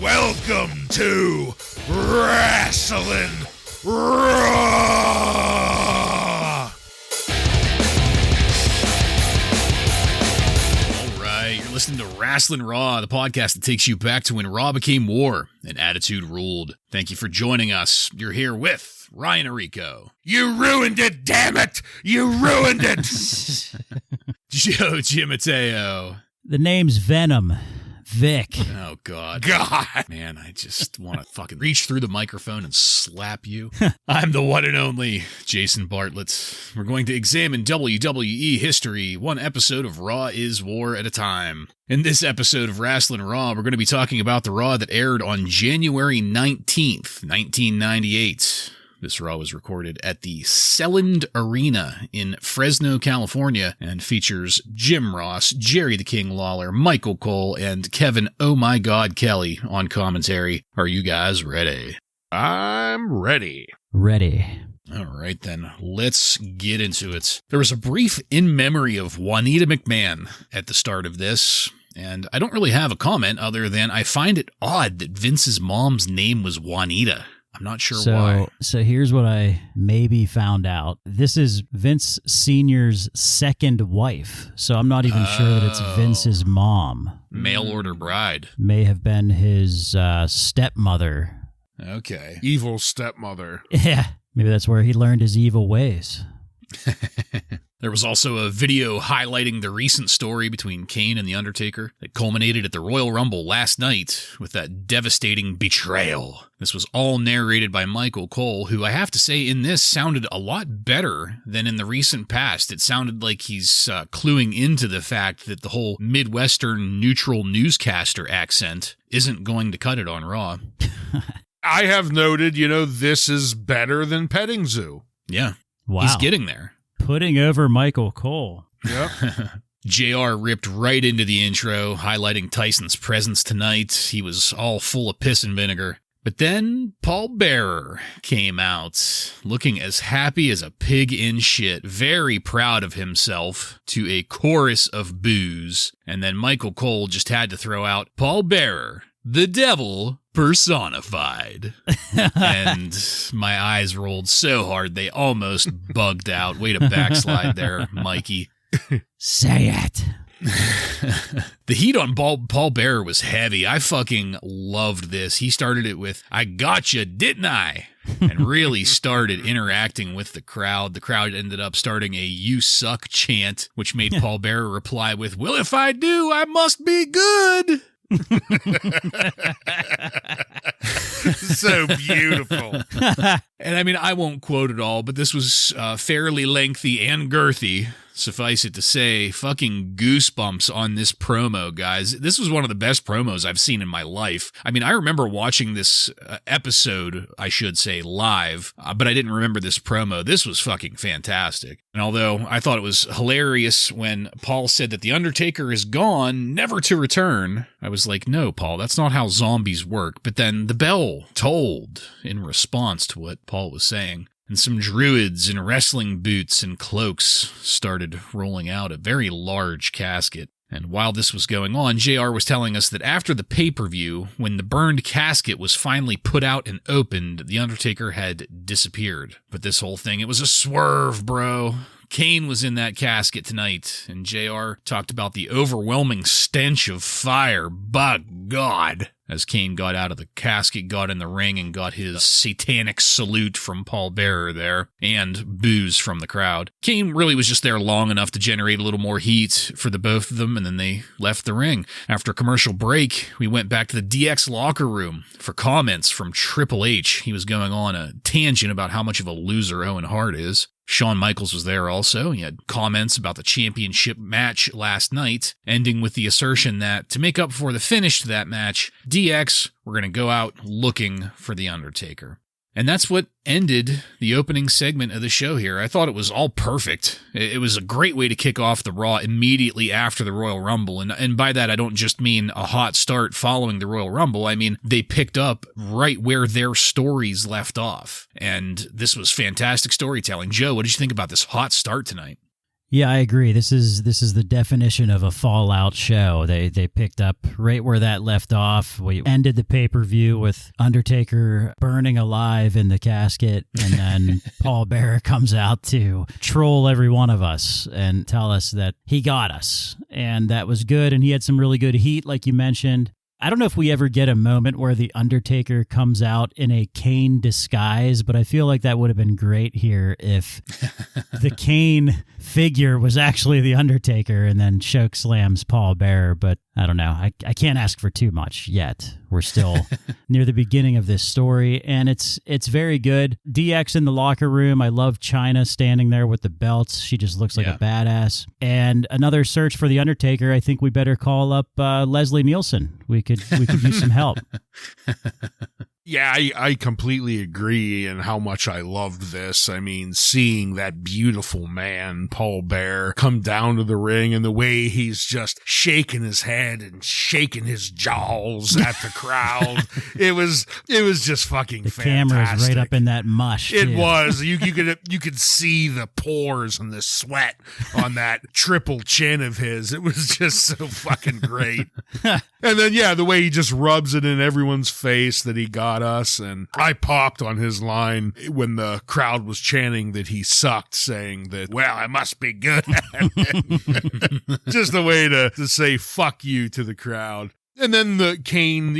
Welcome to Wrasslin Raw! Alright, you're listening to Wrasslin Raw, the podcast that takes you back to when Raw became war and Attitude ruled. Thank you for joining us. You're here with Ryan Arico. You ruined it, damn it! You ruined it! Joe Gimateo. The name's Venom. Vic. Oh, God. God! Man, I just want to fucking reach through the microphone and slap you. I'm the one and only Jason Bartlett. We're going to examine WWE history, one episode of Raw is War at a time. In this episode of Wrasslin Raw, we're going to be talking about the Raw that aired on January 19th, 1998. This Raw was recorded at the Selland Arena in Fresno, California, and features Jim Ross, Jerry the King Lawler, Michael Cole, and Kevin Oh My God Kelly on commentary. Are you guys ready? I'm ready. Ready. All right, then, let's get into it. There was a brief in memory of Juanita McMahon at the start of this, and I don't really have a comment other than I find it odd that Vince's mom's name was Juanita. I'm not sure why. So here's what I maybe found out. This is Vince Sr.'s second wife, so I'm not even sure that it's Vince's mom. Mail order bride. May have been his stepmother. Okay. Evil stepmother. Yeah, maybe that's where he learned his evil ways. There was also a video highlighting the recent story between Kane and The Undertaker that culminated at the Royal Rumble last night with that devastating betrayal. This was all narrated by Michael Cole, who I have to say in this sounded a lot better than in the recent past. It sounded like he's cluing into the fact that the whole Midwestern neutral newscaster accent isn't going to cut it on Raw. I have noted, this is better than Petting Zoo. Yeah. Wow. He's getting there. Putting over Michael Cole. Yep. JR ripped right into the intro, highlighting Tyson's presence tonight. He was all full of piss and vinegar. But then Paul Bearer came out, looking as happy as a pig in shit, very proud of himself, to a chorus of boos. And then Michael Cole just had to throw out, Paul Bearer, the devil personified. And my eyes rolled so hard they almost bugged out. Way to backslide there, Mikey. Say it. The heat on Paul Bearer was heavy. I fucking loved this. He started it with, I gotcha, didn't I? And really started interacting with the crowd. The crowd ended up starting a you suck chant, which made Paul Bearer reply with, well, if I do, I must be good. So beautiful. And I mean, I won't quote it all, but this was fairly lengthy and girthy. Suffice it to say, fucking goosebumps on this promo, guys. This was one of the best promos I've seen in my life. I mean, I remember watching this episode, I should say, live, but I didn't remember this promo. This was fucking fantastic. And although I thought it was hilarious when Paul said that The Undertaker is gone, never to return, I was like, no, Paul, that's not how zombies work. But then the bell tolled in response to what Paul was saying. And some druids in wrestling boots and cloaks started rolling out a very large casket. And while this was going on, JR was telling us that after the pay-per-view, when the burned casket was finally put out and opened, The Undertaker had disappeared. But this whole thing, it was a swerve, bro. Kane was in that casket tonight, and JR talked about the overwhelming stench of fire. By God. As Kane got out of the casket, got in the ring, and got his satanic salute from Paul Bearer there, and boos from the crowd. Kane really was just there long enough to generate a little more heat for the both of them, and then they left the ring. After a commercial break, we went back to the DX locker room for comments from Triple H. He was going on a tangent about how much of a loser Owen Hart is. Shawn Michaels was there also. He had comments about the championship match last night, ending with the assertion that to make up for the finish to that match, DX were going to go out looking for The Undertaker. And that's what ended the opening segment of the show here. I thought it was all perfect. It was a great way to kick off the Raw immediately after the Royal Rumble. And by that, I don't just mean a hot start following the Royal Rumble. I mean, they picked up right where their stories left off. And this was fantastic storytelling. Joe, what did you think about this hot start tonight? Yeah, I agree. This is the definition of a fallout show. They picked up right where that left off. We ended the pay-per-view with Undertaker burning alive in the casket, and then Paul Bearer comes out to troll every one of us and tell us that he got us. And that was good, and he had some really good heat, like you mentioned. I don't know if we ever get a moment where the Undertaker comes out in a Kane disguise, but I feel like that would have been great here if the Kane figure was actually the Undertaker and then choke slams Paul Bearer. But I don't know. I can't ask for too much yet. We're still near the beginning of this story, and it's very good. DX in the locker room. I love Chyna standing there with the belts. She just looks like a badass. And another search for the Undertaker. I think we better call up Leslie Nielsen. We could use some help. Yeah, I completely agree in how much I loved this. I mean, seeing that beautiful man, Paul Bearer, come down to the ring and the way he's just shaking his head and shaking his jaws at the crowd. It was just fucking the fantastic. Camera's right up in that mush. It was. You could see the pores and the sweat on that triple chin of his. It was just so fucking great. And then, the way he just rubs it in everyone's face that he got us. And I popped on his line when the crowd was chanting that he sucked, saying that, well, I must be good at it. Just a way to say fuck you to the crowd. And then the Kane,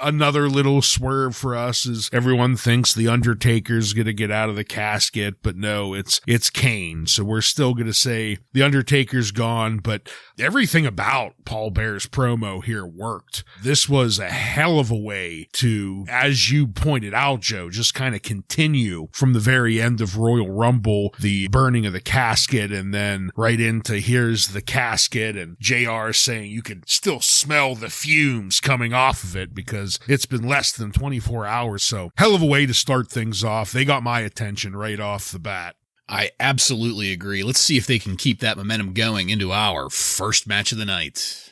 another little swerve for us is everyone thinks the Undertaker's going to get out of the casket, but no, it's Kane. So we're still going to say the Undertaker's gone, but everything about Paul Bearer's promo here worked. This was a hell of a way to, as you pointed out, Joe, just kind of continue from the very end of Royal Rumble, the burning of the casket, and then right into here's the casket, and JR saying you can still smell the fumes coming off of it because it's been less than 24 hours. So hell of a way to start things off. They got my attention right off the bat. I absolutely agree. Let's see if they can keep that momentum going into our first match of the night.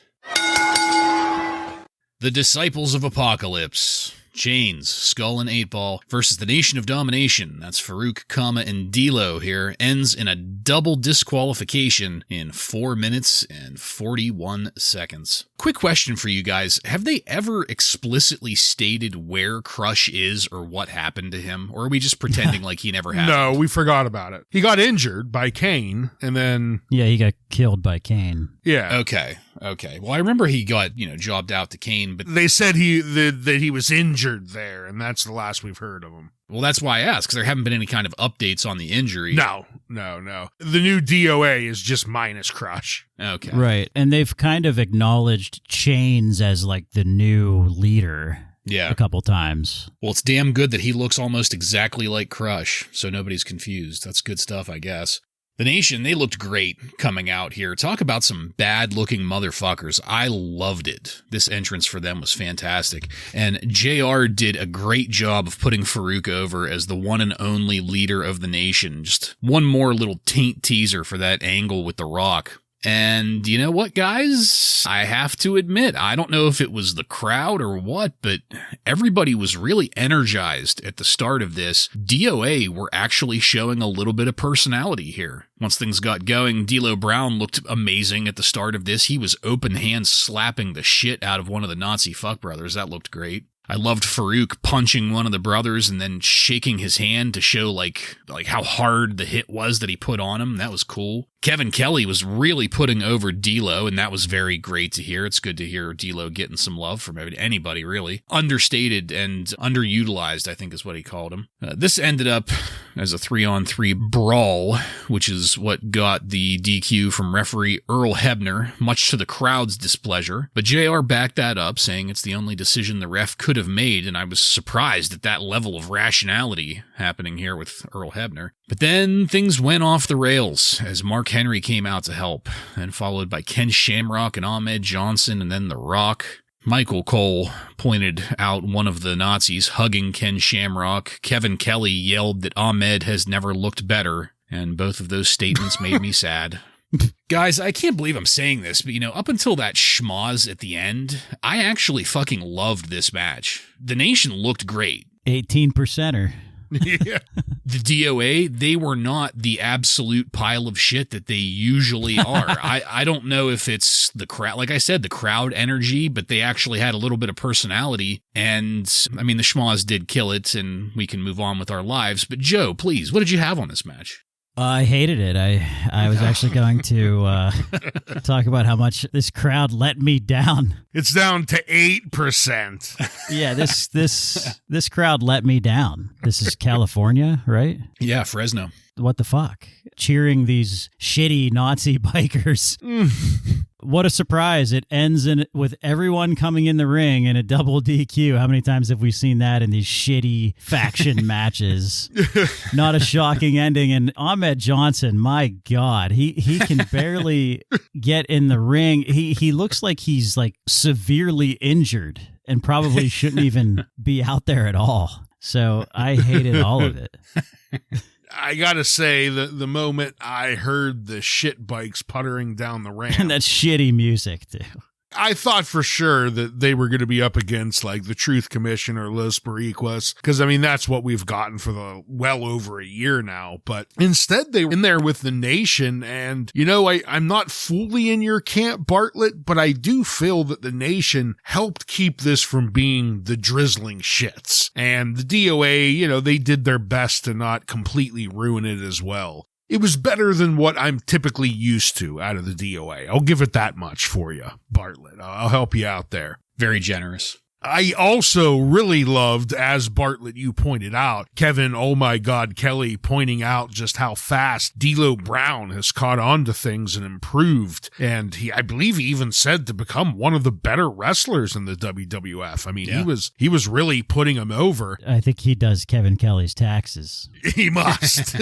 The Disciples of Apocalypse. Chains, Skull and 8-Ball versus the Nation of Domination. That's Farouk, Kama, and D'Lo here. Ends in a double disqualification in 4 minutes and 41 seconds. Quick question for you guys. Have they ever explicitly stated where Crush is or what happened to him? Or are we just pretending like he never happened? No, we forgot about it. He got injured by Kane, and then... Yeah, he got killed by Kane. Yeah. Okay. Well, I remember he got, jobbed out to Kane, but... They said that he was injured there, and that's the last we've heard of him. Well, that's why I asked, because there haven't been any kind of updates on the injury. No. The new DOA is just minus Crush. Okay. Right, and they've kind of acknowledged Chains as, like, the new leader. Yeah. A couple times. Well, it's damn good that he looks almost exactly like Crush, so nobody's confused. That's good stuff, I guess. The Nation, they looked great coming out here. Talk about some bad-looking motherfuckers. I loved it. This entrance for them was fantastic. And JR did a great job of putting Farouk over as the one and only leader of the Nation. Just one more little taint teaser for that angle with The Rock. And you know what, guys? I have to admit, I don't know if it was the crowd or what, but everybody was really energized at the start of this. DOA were actually showing a little bit of personality here. Once things got going, D'Lo Brown looked amazing at the start of this. He was open hand slapping the shit out of one of the Nazi fuck brothers. That looked great. I loved Farouk punching one of the brothers and then shaking his hand to show like how hard the hit was that he put on him. That was cool. Kevin Kelly was really putting over D'Lo, and that was very great to hear. It's good to hear D'Lo getting some love from anybody, really. Understated and underutilized, I think is what he called him. This ended up as a 3-on-3 brawl, which is what got the DQ from referee Earl Hebner, much to the crowd's displeasure. But JR backed that up, saying it's the only decision the ref could have made, and I was surprised at that level of rationality happening here with Earl Hebner. But then things went off the rails as Mark Henry came out to help, and followed by Ken Shamrock and Ahmed Johnson, and then The Rock. Michael Cole pointed out one of the Nazis hugging Ken Shamrock. Kevin Kelly yelled that Ahmed has never looked better, and both of those statements made me sad. Guys, I can't believe I'm saying this, but up until that schmoz at the end, I actually fucking loved this match. The Nation looked great. 18%er. Yeah. The DOA, they were not the absolute pile of shit that they usually are. I don't know if it's the crowd, like I said, the crowd energy, but they actually had a little bit of personality. And I mean, the Schmoz did kill it, and we can move on with our lives. But Joe, please, what did you have on this match? I hated it. I was actually going to talk about how much this crowd let me down. It's down to 8%. Yeah, this crowd let me down. This is California, right? Yeah, Fresno. What the fuck? Cheering these shitty Nazi bikers. What a surprise. It ends with everyone coming in the ring in a double DQ. How many times have we seen that in these shitty faction matches? Not a shocking ending. And Ahmed Johnson, my God, he can barely get in the ring. He looks like he's like severely injured and probably shouldn't even be out there at all. So I hated all of it. I gotta say, the moment I heard the shit bikes puttering down the ramp. And that shitty music, too. I thought for sure that they were going to be up against like the Truth Commission or Los Boricuas, because I mean that's what we've gotten for the well over a year now. But instead they were in there with the Nation, and you know I'm not fully in your camp, Bartlett, but I do feel that the Nation helped keep this from being the drizzling shits, and the DOA, you know, they did their best to not completely ruin it as well. It was better than what I'm typically used to out of the DOA. I'll give it that much for you, Bartlett. I'll help you out there. Very generous. I also really loved, as Bartlett, you pointed out, Kevin, oh my God, Kelly pointing out just how fast D'Lo Brown has caught on to things and improved. And I believe he even said to become one of the better wrestlers in the WWF. I mean, yeah. he was really putting him over. I think he does Kevin Kelly's taxes. He must.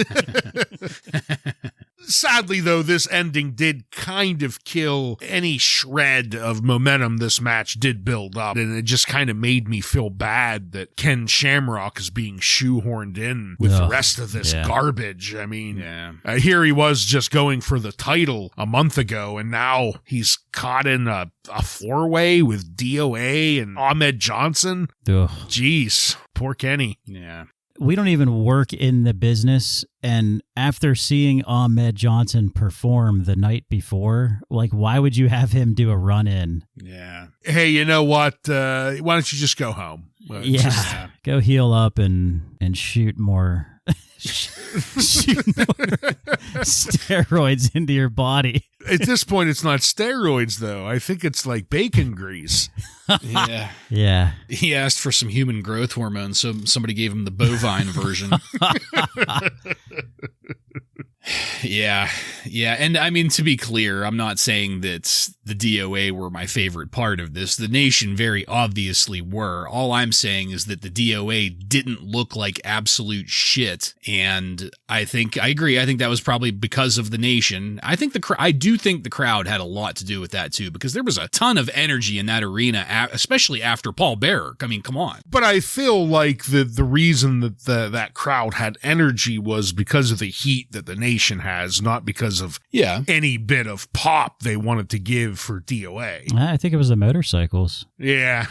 Sadly, though, this ending did kind of kill any shred of momentum this match did build up, and it just kind of made me feel bad that Ken Shamrock is being shoehorned in with the rest of this garbage. I mean, here he was just going for the title a month ago, and now he's caught in a four-way with DOA and Ahmed Johnson. Ugh. Jeez, poor Kenny. Yeah. We don't even work in the business, and after seeing Ahmed Johnson perform the night before, like, why would you have him do a run-in? Yeah. Hey, you know what? Why don't you just go home? Go heal up and shoot more steroids into your body. At this point, it's not steroids, though. I think it's like bacon grease. Yeah. Yeah. He asked for some human growth hormone, so somebody gave him the bovine version. Yeah. And I mean, to be clear, I'm not saying that the DOA were my favorite part of this. The Nation very obviously were. All I'm saying is that the DOA didn't look like absolute shit. And I agree. I think that was probably because of the Nation. I do think the crowd had a lot to do with that too, because there was a ton of energy in that arena, especially after Paul Bearer. I mean, come on. But I feel like the reason that that crowd had energy was because of the heat that the Nation has, not because of any bit of pop they wanted to give for DOA. I think it was the motorcycles. Yeah.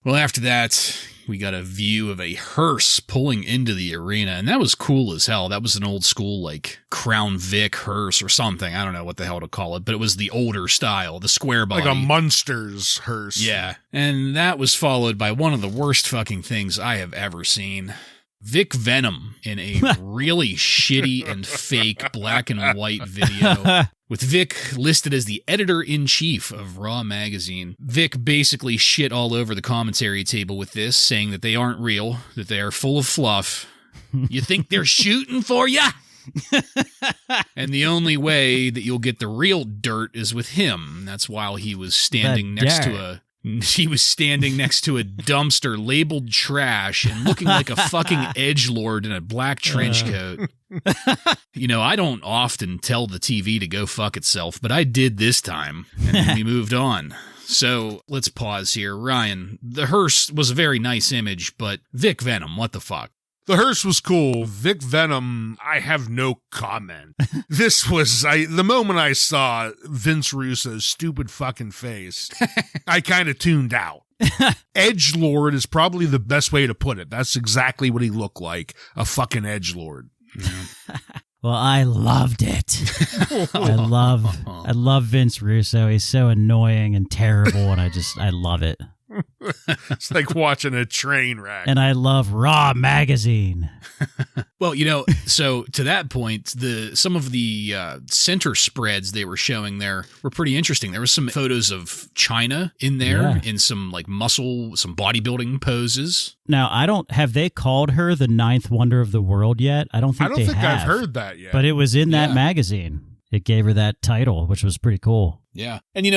Well, after that, we got a view of a hearse pulling into the arena, and that was cool as hell. That was an old school, like, Crown Vic hearse or something. I don't know what the hell to call it, but it was the older style, the square body. Like a Munsters hearse. Yeah. And that was followed by one of the worst fucking things I have ever seen. Vic Venom in a really shitty and fake black and white video with Vic listed as the editor-in-chief of Raw magazine. Vic basically shit all over the commentary table with this, saying that they aren't real, that they are full of fluff. You think they're shooting for ya? And the only way that you'll get the real dirt is with him. That's while he was standing next to a dumpster labeled trash and looking like a fucking edgelord in a black trench coat. You know, I don't often tell the TV to go fuck itself, but I did this time, and then we moved on. So let's pause here. Ryan, the hearse was a very nice image, but Vic Venom, what the fuck? The hearse was cool. Vic Venom, I have no comment. This was, the moment I saw Vince Russo's stupid fucking face, I kind of tuned out. Edgelord is probably the best way to put it. That's exactly what he looked like, a fucking edgelord. Yeah. Well, I loved it. I love Vince Russo. He's so annoying and terrible, and I love it. It's like watching a train wreck. And I love Raw magazine. Well, so to that point, some of the center spreads they were showing there were pretty interesting. There was some photos of China in there in some like muscle, some bodybuilding poses. Now, have they called her the ninth wonder of the world yet? I don't think I've heard that yet. But it was in that magazine. It gave her that title, which was pretty cool. Yeah. And,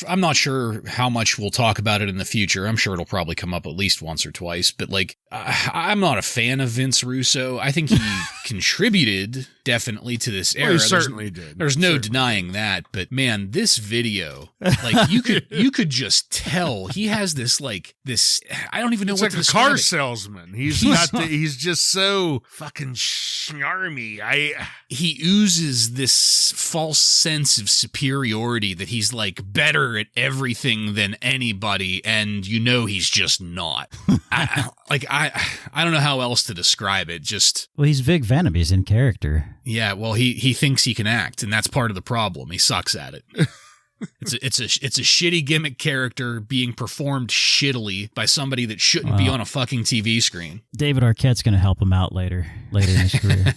I'm not sure how much we'll talk about it in the future. I'm sure it'll probably come up at least once or twice. But, I'm not a fan of Vince Russo. I think he contributed definitely to this era. Well, he certainly did. There's no denying that. But, man, this video, you could just tell he has this, I don't even know what to describe. It's like a car salesman. He's just so fucking charmy. He oozes this false sense of superiority that he's better at everything than anybody, and he's just not. I don't know how else to describe it. Well, he's Vic Venom. He's in character. Yeah, well, he thinks he can act, and that's part of the problem. He sucks at it. It's a shitty gimmick character being performed shittily by somebody that shouldn't be on a fucking TV screen. David Arquette's going to help him out later in his career.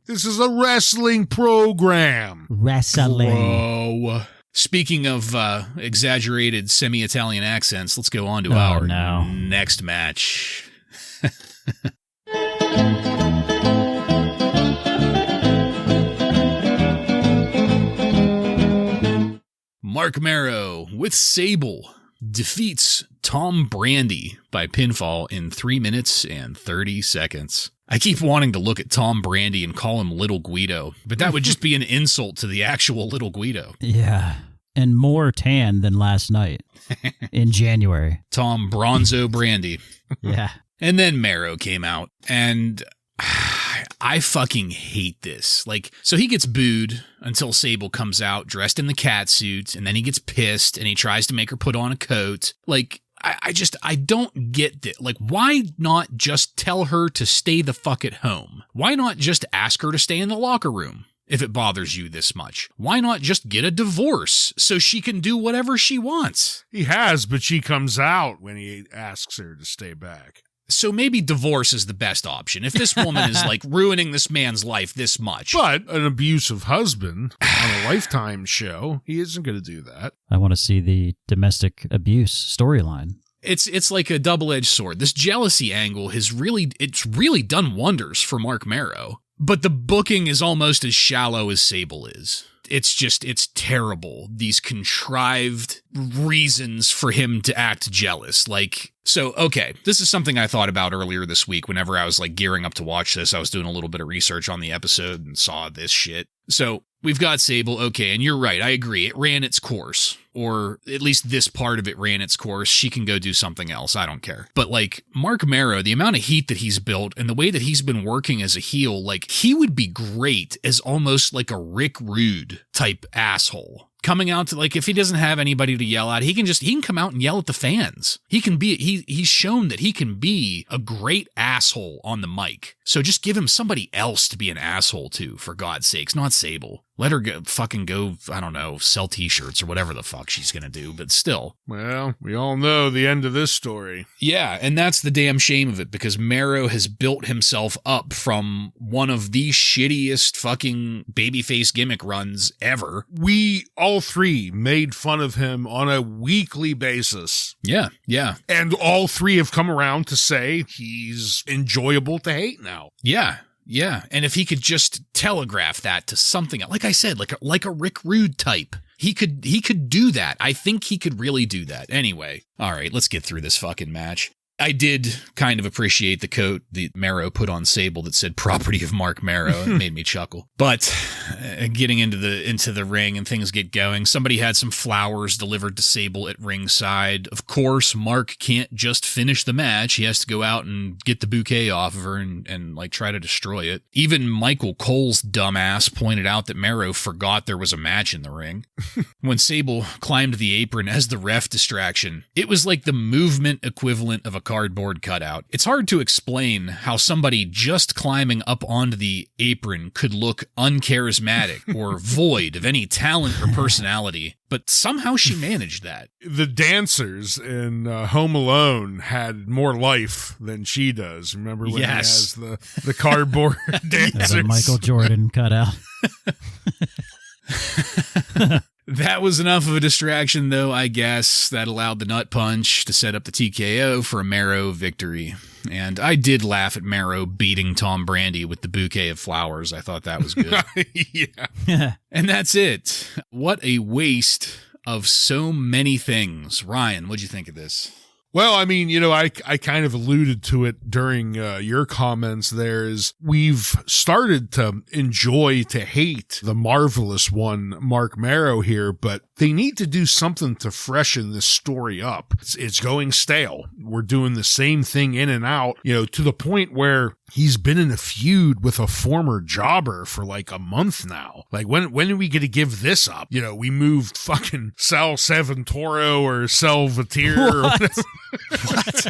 This is a wrestling program. Wrestling. Whoa. Speaking of exaggerated semi-Italian accents, let's go on to our next match. Marc Mero with Sable defeats Tom Brandi by pinfall in 3 minutes and 30 seconds. I keep wanting to look at Tom Brandi and call him Little Guido, but that would just be an insult to the actual Little Guido. Yeah, and more tan than last night in January. Tom Bronzo Brandi. Yeah. And then Mero came out, and I fucking hate this. So he gets booed until Sable comes out dressed in the cat suit, and then he gets pissed and he tries to make her put on a coat. I don't get that. Why not just tell her to stay the fuck at home? Why not just ask her to stay in the locker room if it bothers you this much? Why not just get a divorce so she can do whatever she wants? He has, but she comes out when he asks her to stay back. So maybe divorce is the best option if this woman is ruining this man's life this much. But an abusive husband on a Lifetime show, he isn't going to do that. I want to see the domestic abuse storyline. It's like a double-edged sword. This jealousy angle it's really done wonders for Marc Mero. But the booking is almost as shallow as Sable is. It's terrible. These contrived reasons for him to act jealous. Okay, this is something I thought about earlier this week whenever I was gearing up to watch this. I was doing a little bit of research on the episode and saw this shit. So we've got Sable, okay, and you're right, I agree. It ran its course, or at least this part of it ran its course. She can go do something else, I don't care. But Marc Mero, the amount of heat that he's built and the way that he's been working as a heel, he would be great as almost a Rick Rude type asshole. Coming out to if he doesn't have anybody to yell at, he can come out and yell at the fans. He's shown that he can be a great asshole on the mic. So just give him somebody else to be an asshole to, for God's sakes, not Sable. Let her go, I don't know, sell t-shirts or whatever the fuck she's gonna do, but still. Well, we all know the end of this story. Yeah, and that's the damn shame of it, because Mero has built himself up from one of the shittiest fucking babyface gimmick runs ever. We all three made fun of him on a weekly basis. Yeah. And all three have come around to say he's enjoyable to hate now. Yeah, and if he could just telegraph that to something, like I said, like a Rick Rude type, he could do that. I think he could really do that. Anyway, all right, let's get through this fucking match. I did kind of appreciate the coat that Mero put on Sable that said "Property of Mark Mero." It made me chuckle. But getting into the ring and things get going, somebody had some flowers delivered to Sable at ringside. Of course, Mark can't just finish the match. He has to go out and get the bouquet off of her and like try to destroy it. Even Michael Cole's dumbass pointed out that Mero forgot there was a match in the ring. When Sable climbed the apron as the ref distraction, it was like the movement equivalent of a cardboard cutout. It's hard to explain how somebody just climbing up onto the apron could look uncharismatic or void of any talent or personality, but somehow she managed that. The dancers in Home Alone had more life than she does. Remember when he has the cardboard dancers? The Michael Jordan cutout. That was enough of a distraction, though, I guess. That allowed the nut punch to set up the TKO for a Mero victory. And I did laugh at Mero beating Tom Brandi with the bouquet of flowers. I thought that was good. Yeah. And that's it. What a waste of so many things. Ryan, what'd you think of this? Well, I mean, I kind of alluded to it during your comments there is we've started to enjoy to hate the marvelous one, Mark Mero here, but they need to do something to freshen this story up. It's going stale. We're doing the same thing in and out, to the point where he's been in a feud with a former jobber for like a month now. Like, when are we going to give this up? We moved fucking Sal Saventoro or Salvatore or whatever. What?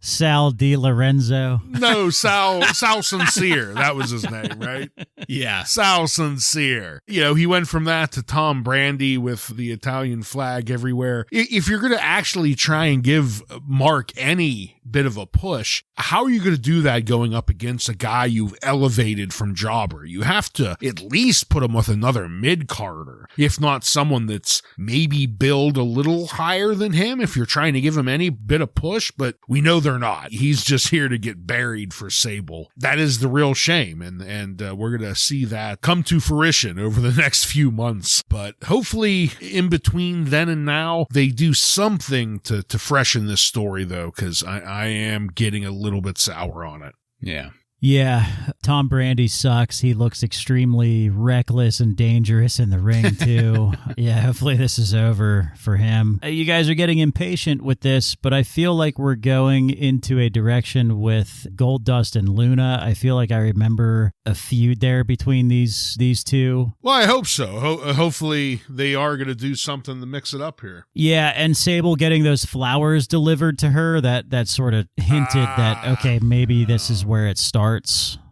Sal Di Lorenzo. No, Sal Sincere. That was his name, right? Yeah. Sal Sincere. He went from that to Tom Brandi with the Italian flag everywhere. If you're going to actually try and give Mark any bit of a push, how are you going to do that going up against a guy you've elevated from jobber? You have to at least put him with another mid-carder, if not someone that's maybe billed a little higher than him if you're trying to give him any bit of push, but we know they're not. He's just here to get buried for Sable. That is the real shame, and we're going to see that come to fruition over the next few months. But hopefully in between then and now, they do something to freshen this story, though, because I am getting a little bit sour on it. Yeah. Yeah, Tom Brandi sucks. He looks extremely reckless and dangerous in the ring, too. Yeah, hopefully this is over for him. You guys are getting impatient with this, but I feel like we're going into a direction with Goldust and Luna. I feel like I remember a feud there between these two. Well, I hope so. Hopefully they are going to do something to mix it up here. Yeah, and Sable getting those flowers delivered to her, that sort of hinted that, okay, maybe this is where it starts.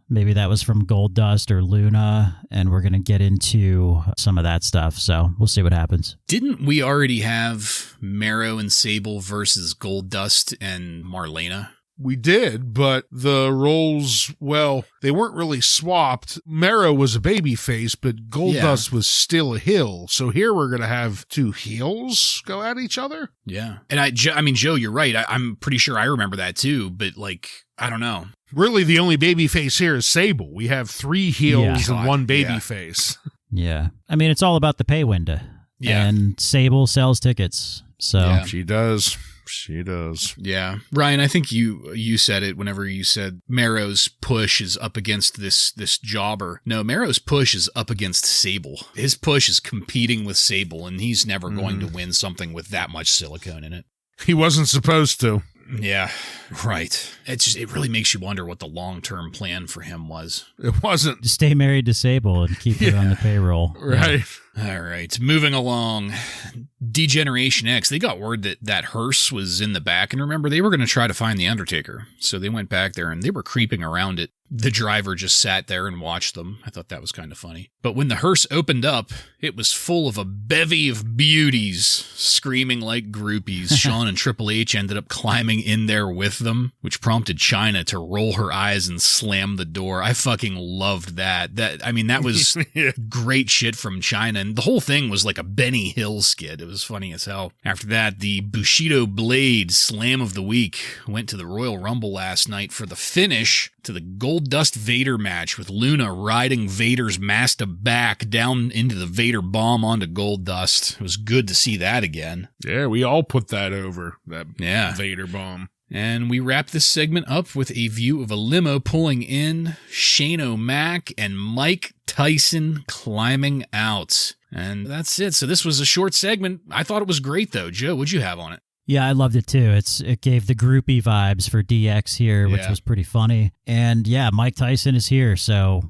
Maybe that was from Goldust or Luna, and we're going to get into some of that stuff, so we'll see what happens. Didn't we already have Mero and Sable versus Goldust and Marlena? We did, but the roles, well, they weren't really swapped. Mero was a babyface, but Goldust was still a heel. So here we're going to have two heels go at each other? Yeah. And I mean, Joe, you're right. I'm pretty sure I remember that too, but I don't know. Really, the only babyface here is Sable. We have three heels and one babyface. Yeah. I mean, it's all about the pay window. Yeah. And Sable sells tickets. So yeah. She does. She does. Yeah. Ryan, I think you said it whenever you said Mero's push is up against this jobber. No, Mero's push is up against Sable. His push is competing with Sable, and he's never going to win something with that much silicone in it. He wasn't supposed to. Yeah, right. It really makes you wonder what the long-term plan for him was. It wasn't. Stay married to Sable and keep her on the payroll. Right. Yeah. All right. Moving along. Degeneration X, they got word that hearse was in the back. And remember, they were going to try to find the Undertaker. So they went back there and they were creeping around it. The driver just sat there and watched them. I thought that was kind of funny. But when the hearse opened up, it was full of a bevy of beauties screaming like groupies. Shawn and Triple H ended up climbing in there with them, which prompted Chyna to roll her eyes and slam the door. I fucking loved that. That was great shit from Chyna. And the whole thing was like a Benny Hill skit. It was funny as hell. After that, the Bushido Blade Slam of the Week went to the Royal Rumble last night for the finish to the Gold Gold Dust Vader match with Luna riding Vader's Masta back down into the Vader bomb onto Gold Dust. It was good to see that again. Yeah, we all put that over, that Vader bomb. And we wrap this segment up with a view of a limo pulling in, Shane O'Mac and Mike Tyson climbing out. And that's it. So this was a short segment. I thought it was great, though. Joe, what'd you have on it? Yeah, I loved it too. It gave the groupie vibes for DX here, which was pretty funny. And yeah, Mike Tyson is here, so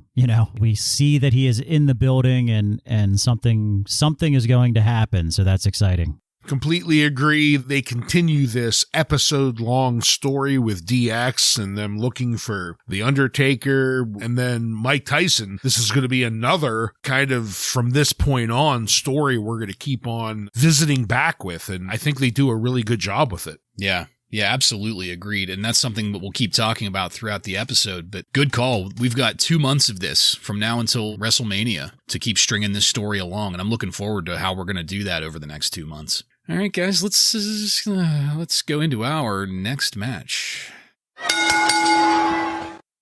we see that he is in the building, and something is going to happen. So that's exciting. Completely agree. They continue this episode-long story with DX and them looking for The Undertaker and then Mike Tyson. This is going to be another kind of, from this point on, story we're going to keep on visiting back with, and I think they do a really good job with it. Yeah, absolutely agreed. And that's something that we'll keep talking about throughout the episode. But good call. We've got 2 months of this from now until WrestleMania to keep stringing this story along. And I'm looking forward to how we're going to do that over the next 2 months. All right, guys, let's go into our next match.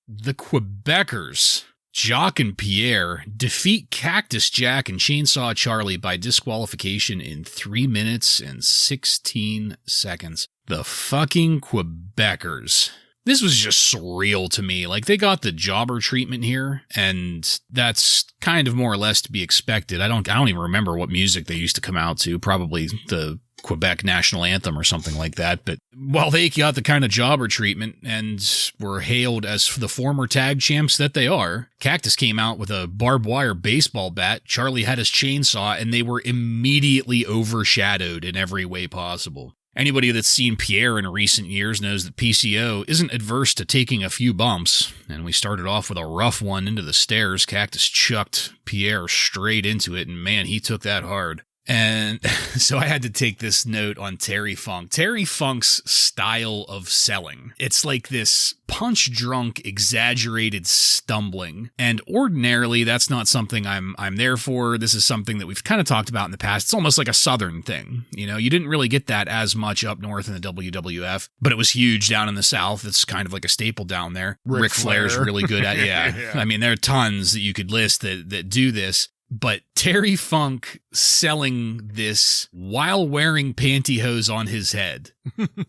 The Quebecers, Jock and Pierre, defeat Cactus Jack and Chainsaw Charlie by disqualification in 3 minutes and 16 seconds. The fucking Quebecers. This was just surreal to me. Like, they got the jobber treatment here, and that's kind of more or less to be expected. I don't even remember what music they used to come out to, probably the Quebec national anthem or something like that. But while they got the kind of jobber treatment and were hailed as the former tag champs that they are, Cactus came out with a barbed wire baseball bat, Charlie had his chainsaw, and they were immediately overshadowed in every way possible. Anybody that's seen Pierre in recent years knows that PCO isn't adverse to taking a few bumps, and we started off with a rough one into the stairs. Cactus chucked Pierre straight into it, and man, he took that hard. And so I had to take this note on Terry Funk. Terry Funk's style of selling. It's like this punch-drunk, exaggerated stumbling. And ordinarily, that's not something I'm there for. This is something that we've kind of talked about in the past. It's almost like a Southern thing. You didn't really get that as much up north in the WWF, but it was huge down in the South. It's kind of like a staple down there. Ric Flair's really good at it. Yeah. I mean, there are tons that you could list that do this. But Terry Funk selling this while wearing pantyhose on his head.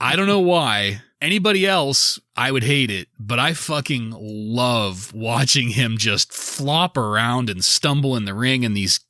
I don't know why. Anybody else, I would hate it, but I fucking love watching him just flop around and stumble in the ring in these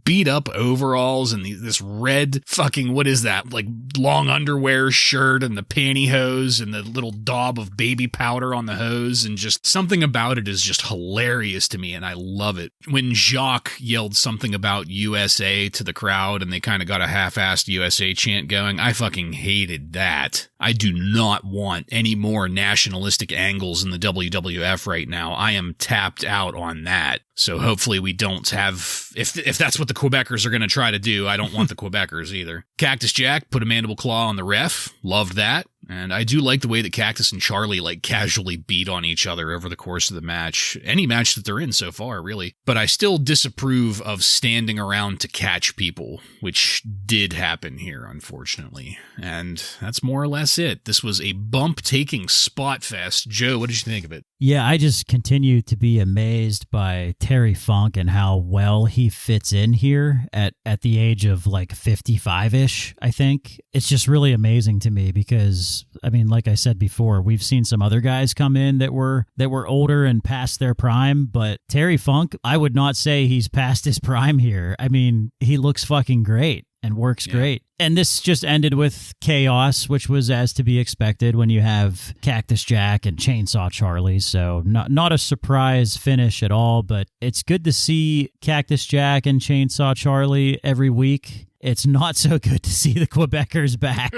beat up overalls and this red fucking, what is that? Like long underwear shirt and the pantyhose and the little daub of baby powder on the hose, and just something about it is just hilarious to me and I love it. When Jacques yelled something about USA to the crowd and they kind of got a half-assed USA chant going, I fucking hated that. I do not want any more nationalistic angles in the WWF right now. I am tapped out on that. So hopefully we don't have, if that's what the Quebecers are going to try to do, I don't want the Quebecers either. Cactus Jack put a mandible claw on the ref. Loved that. And I do like the way that Cactus and Charlie casually beat on each other over the course of the match. Any match that they're in so far, really. But I still disapprove of standing around to catch people, which did happen here, unfortunately. And that's more or less it. This was a bump-taking spot fest. Joe, what did you think of it? Yeah, I just continue to be amazed by Terry Funk and how well he fits in here at the age of 55-ish, I think. It's just really amazing to me because, I mean, like I said before, we've seen some other guys come in that were older and past their prime, but Terry Funk, I would not say he's past his prime here. I mean, he looks fucking great and works great. And this just ended with chaos, which was as to be expected when you have Cactus Jack and Chainsaw Charlie. So not a surprise finish at all, but it's good to see Cactus Jack and Chainsaw Charlie every week. It's not so good to see the Quebecers back.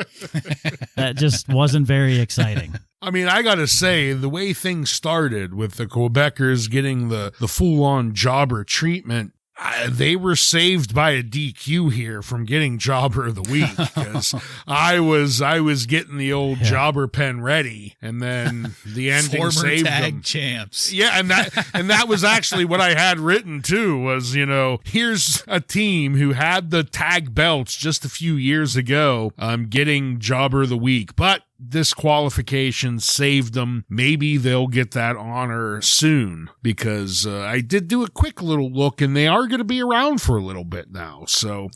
That just wasn't very exciting. I mean, I gotta say, the way things started with the Quebecers getting the full-on jobber treatment, they were saved by a DQ here from getting Jobber of the Week, because I was getting the old jobber pen ready, and then the ending Former saved tag them. champs. Yeah, and that was actually what I had written too. Was here's a team who had the tag belts just a few years ago, getting Jobber of the Week, but this qualification saved them. Maybe they'll get that honor soon, because I did do a quick little look, and they are going to be around for a little bit now. So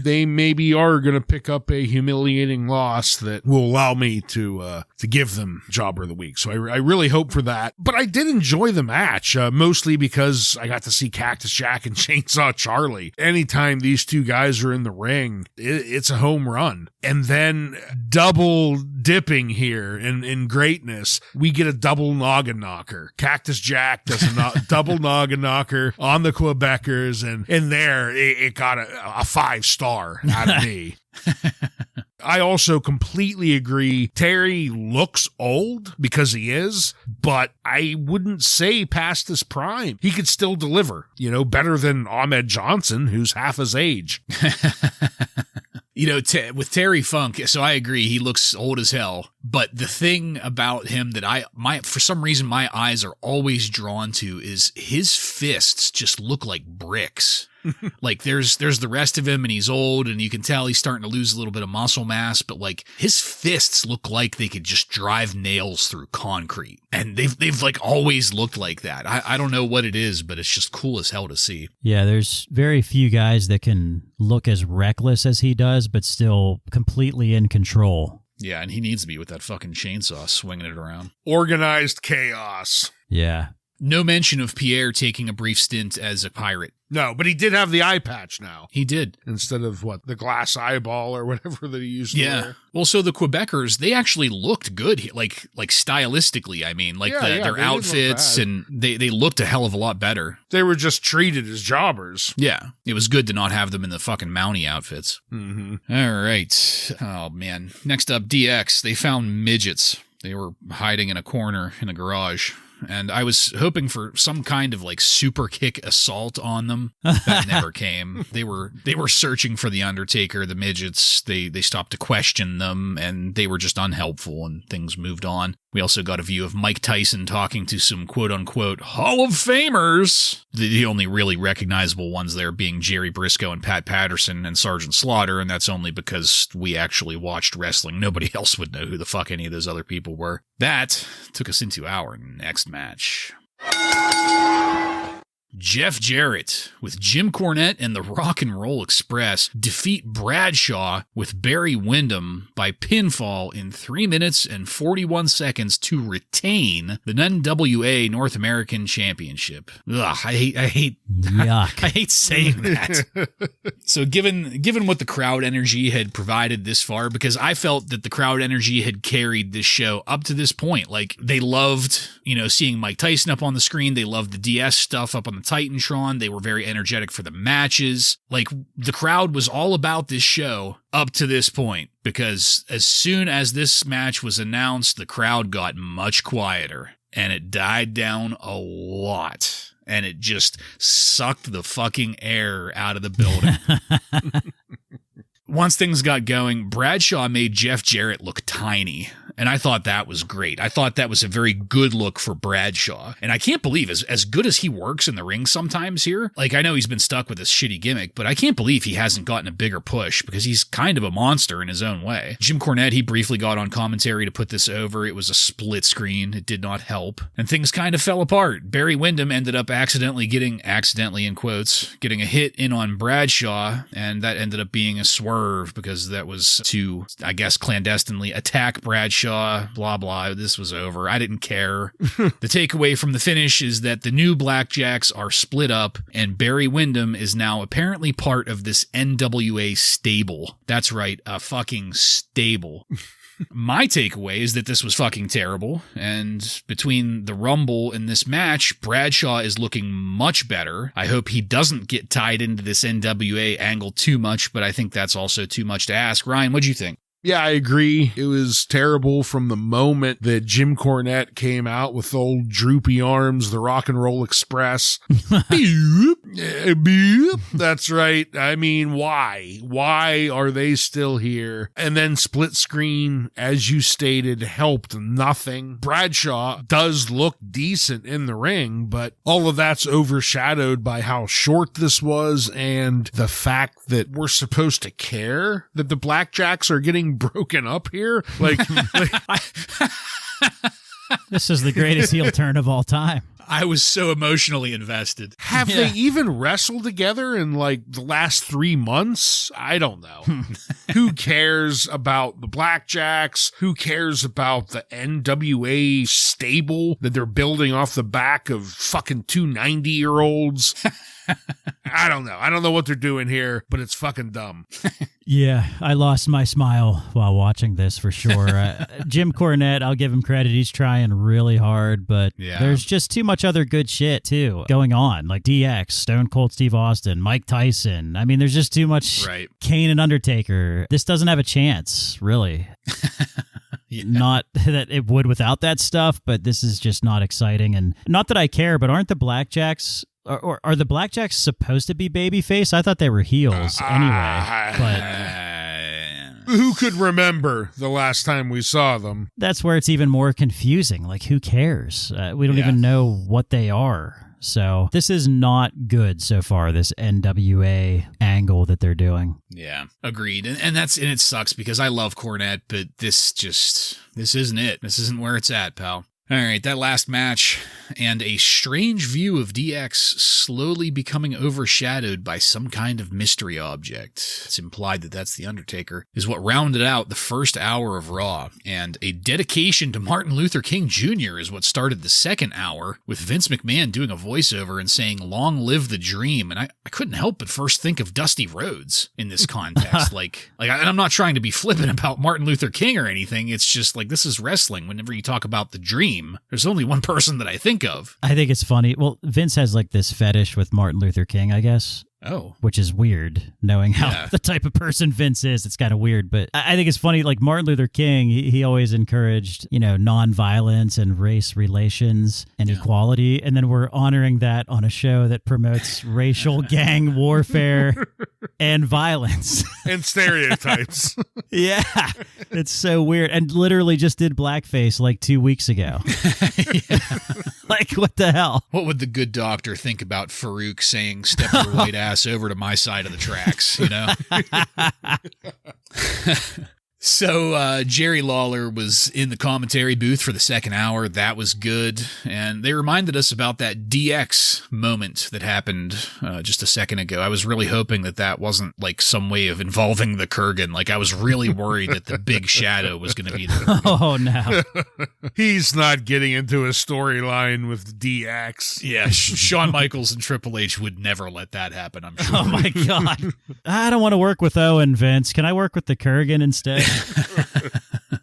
they maybe are going to pick up a humiliating loss that will allow me to give them Jobber of the Week. So I really hope for that. But I did enjoy the match, mostly because I got to see Cactus Jack and Chainsaw Charlie. Anytime these two guys are in the ring, it's a home run. And then double dipping here in greatness, we get a double noggin knocker. Cactus Jack does a double noggin knocker on the Quebecers, and in there it got a 5-star out of me. I also completely agree. Terry looks old, because he is, but I wouldn't say past his prime. He could still deliver, better than Ahmed Johnson, who's half his age. With Terry Funk, so I agree, he looks old as hell. But the thing about him that for some reason, my eyes are always drawn to is his fists just look like bricks. Like there's the rest of him, and he's old, and you can tell he's starting to lose a little bit of muscle mass, but like his fists look like they could just drive nails through concrete. And they've like always looked like that. I don't know what it is, but it's just cool as hell to see. Yeah, there's very few guys that can look as reckless as he does, but still completely in control. Yeah, and he needs to be with that fucking chainsaw swinging it around. Organized chaos. Yeah. No mention of Pierre taking a brief stint as a pirate. No, but he did have the eye patch now. He did. Instead of the glass eyeball or whatever that he used to wear. Well, so the Quebecers, they actually looked good, like stylistically, I mean. Like their outfits, and they looked a hell of a lot better. They were just treated as jobbers. Yeah. It was good to not have them in the fucking Mountie outfits. Mm-hmm. All right. Oh, man. Next up, DX. They found midgets. They were hiding in a corner in a garage. And I was hoping for some kind of like super kick assault on them. That never came. They were searching for the Undertaker, the midgets. They stopped to question them, and they were just unhelpful, and things moved on. We also got a view of Mike Tyson talking to some quote-unquote Hall of Famers. The only really recognizable ones there being Jerry Briscoe and Pat Patterson and Sergeant Slaughter, and that's only because we actually watched wrestling. Nobody else would know who the fuck any of those other people were. That took us into our next match. Jeff Jarrett with Jim Cornette and the Rock and Roll Express defeat Bradshaw with Barry Windham by pinfall in 3 minutes and 41 seconds to retain the NWA North American Championship. Ugh, I hate Yuck. I hate saying that. So given what the crowd energy had provided this far, because I felt that the crowd energy had carried this show up to this point. Like they loved, seeing Mike Tyson up on the screen. They loved the DS stuff up on the Titantron. They were very energetic for the matches. Like the crowd was all about this show up to this point, because as soon as this match was announced, the crowd got much quieter, and it died down a lot, and it just sucked the fucking air out of the building. Once things got going, Bradshaw made Jeff Jarrett look tiny. And I thought that was great. I thought that was a very good look for Bradshaw. And I can't believe, as good as he works in the ring sometimes here, like I know he's been stuck with this shitty gimmick, but I can't believe he hasn't gotten a bigger push, because he's kind of a monster in his own way. Jim Cornette, he briefly got on commentary to put this over. It was a split screen. It did not help. And things kind of fell apart. Barry Windham ended up accidentally in quotes, getting a hit in on Bradshaw, and that ended up being a swerve, because that was to, I guess, clandestinely attack Bradshaw. Blah, blah. This was over. I didn't care. The takeaway from the finish is that the new Blackjacks are split up, and Barry Windham is now apparently part of this NWA stable. That's right, a fucking stable. My takeaway is that this was fucking terrible, and between the Rumble and this match, Bradshaw is looking much better. I hope he doesn't get tied into this NWA angle too much, but I think that's also too much to ask. Ryan, what'd you think? Yeah, I agree. It was terrible from the moment that Jim Cornette came out with old droopy arms, the Rock and Roll Express. Beep. That's right. I mean, why? Why are they still here? And then split screen, as you stated, helped nothing. Bradshaw does look decent in the ring, but all of that's overshadowed by how short this was and the fact that we're supposed to care that the Blackjacks are getting broken up here. Like This is the greatest heel turn of all time. I was so emotionally invested. Have they even wrestled together in like the last 3 months? I don't know. Who cares about the Blackjacks? Who cares about the NWA stable that they're building off the back of fucking two 90-year-olds? I don't know. I don't know what they're doing here, but it's fucking dumb. Yeah, I lost my smile while watching this for sure. Jim Cornette, I'll give him credit. He's trying really hard, but there's just too much other good shit, too, going on. Like DX, Stone Cold Steve Austin, Mike Tyson. I mean, there's just too much Kane and Undertaker. This doesn't have a chance, really. Yeah. Not that it would without that stuff, but this is just not exciting. And not that I care, but aren't the Blackjacks... Or are the Blackjacks supposed to be babyface? I thought they were heels anyway. But who could remember the last time we saw them? That's where it's even more confusing. Like, who cares? We don't even know what they are. So this is not good so far, this NWA angle that they're doing. Yeah, agreed. And it sucks because I love Cornette, but this isn't it. This isn't where it's at, pal. All right, that last match and a strange view of DX slowly becoming overshadowed by some kind of mystery object. It's implied that that's The Undertaker, is what rounded out the first hour of Raw. And a dedication to Martin Luther King Jr. is what started the second hour, with Vince McMahon doing a voiceover and saying, "Long live the dream." And I couldn't help but first think of Dusty Rhodes in this context. and I'm not trying to be flippant about Martin Luther King or anything. It's just like, this is wrestling. Whenever you talk about the dream, there's only one person that I think of. I think it's funny. Well, Vince has like this fetish with Martin Luther King, I guess. Oh. Which is weird, knowing how the type of person Vince is. It's kind of weird, but I think it's funny, like Martin Luther King, he always encouraged, nonviolence and race relations and equality, and then we're honoring that on a show that promotes racial gang warfare and violence. And stereotypes. Yeah, it's so weird. And literally just did blackface like 2 weeks ago. Like, what the hell? What would the good doctor think about Farouk saying, "Step your white ass over to my side of the tracks," So Jerry Lawler was in the commentary booth for the second hour. That was good. And they reminded us about that DX moment that happened just a second ago. I was really hoping that wasn't like some way of involving the Kurgan. Like, I was really worried that the big shadow was going to be there. Oh, no. He's not getting into a storyline with DX. Yeah, Shawn Michaels and Triple H would never let that happen, I'm sure. Oh, my God. I don't want to work with Owen, Vince. Can I work with the Kurgan instead?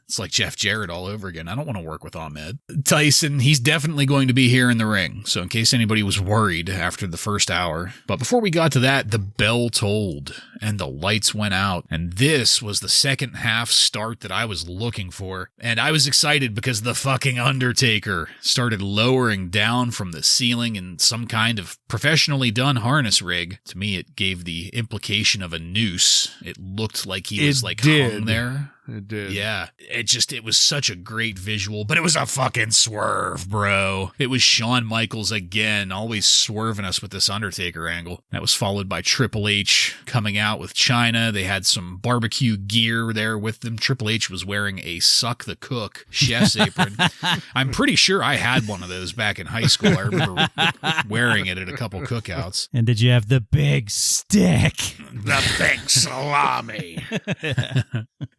It's like Jeff Jarrett all over again. I don't want to work with Ahmed. Tyson, he's definitely going to be here in the ring. So in case anybody was worried after the first hour. But before we got to that, the bell tolled and the lights went out. And this was the second half start that I was looking for. And I was excited because the fucking Undertaker started lowering down from the ceiling in some kind of professionally done harness rig. To me, it gave the implication of a noose. It looked like he was hung there. It did. Yeah. It was such a great visual, but it was a fucking swerve, bro. It was Shawn Michaels again, always swerving us with this Undertaker angle. That was followed by Triple H coming out with China. They had some barbecue gear there with them. Triple H was wearing a Suck the Cook chef's apron. I'm pretty sure I had one of those back in high school. I remember wearing it at a couple cookouts. And did you have the big stick? The big salami.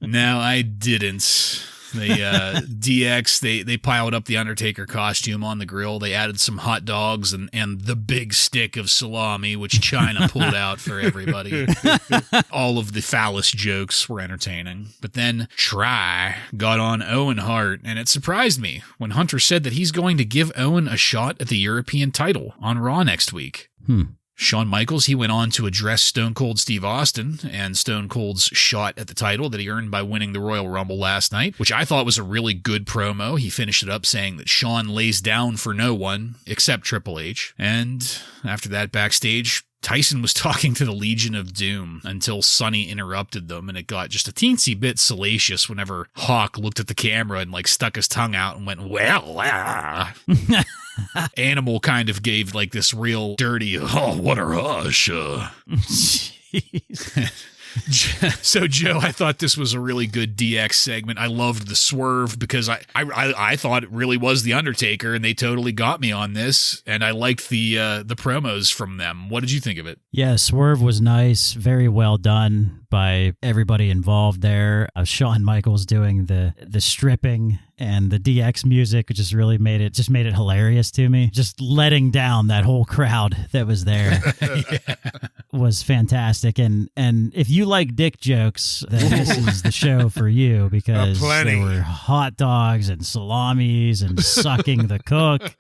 No, I didn't. They DX, they piled up the Undertaker costume on the grill. They added some hot dogs and the big stick of salami, which China pulled out for everybody. All of the phallus jokes were entertaining. But then Try got on Owen Hart, and it surprised me when Hunter said that he's going to give Owen a shot at the European title on Raw next week. Shawn Michaels, he went on to address Stone Cold Steve Austin and Stone Cold's shot at the title that he earned by winning the Royal Rumble last night, which I thought was a really good promo. He finished it up saying that Shawn lays down for no one except Triple H. And after that, backstage, Tyson was talking to the Legion of Doom until Sonny interrupted them, and it got just a teensy bit salacious whenever Hawk looked at the camera and like stuck his tongue out and went, well, Animal kind of gave like this real dirty, oh, what a rush. So, Joe, I thought this was a really good DX segment. I loved the swerve because I thought it really was The Undertaker, and they totally got me on this, and I liked the promos from them. What did you think of it? Yeah, swerve was nice. Very well done by everybody involved there. Shawn Michaels doing the stripping and the DX music just really made it hilarious to me. Just letting down that whole crowd that was there. Was fantastic. And if you like dick jokes, then this is the show for you, because there were hot dogs and salamis and sucking the cook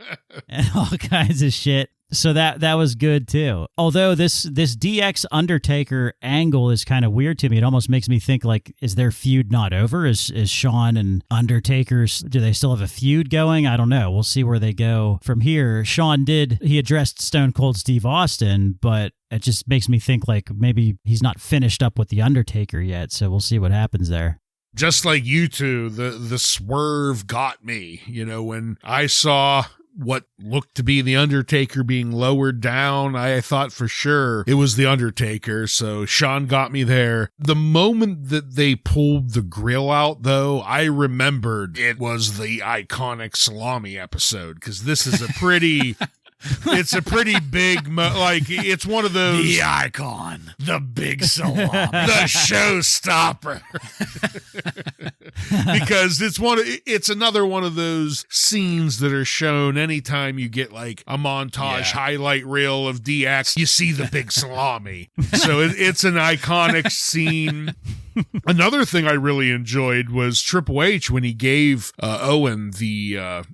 and all kinds of shit. So that was good too. Although this DX Undertaker angle is kind of weird to me. It almost makes me think, like, is their feud not over? Is Shawn and Undertaker, do they still have a feud going? I don't know. We'll see where they go from here. Shawn he addressed Stone Cold Steve Austin, but it just makes me think like maybe he's not finished up with the Undertaker yet. So we'll see what happens there. Just like you two, the swerve got me. You know, when I saw what looked to be the Undertaker being lowered down, I thought for sure it was the Undertaker, so Shawn got me there. The moment that they pulled the grill out, though, I remembered it was the iconic salami episode, because this is a pretty... It's a pretty big, it's one of those... The icon, the big salami. The showstopper. Because it's another one of those scenes that are shown anytime you get like a montage highlight reel of DX, you see the big salami. So it's an iconic scene. Another thing I really enjoyed was Triple H when he gave Owen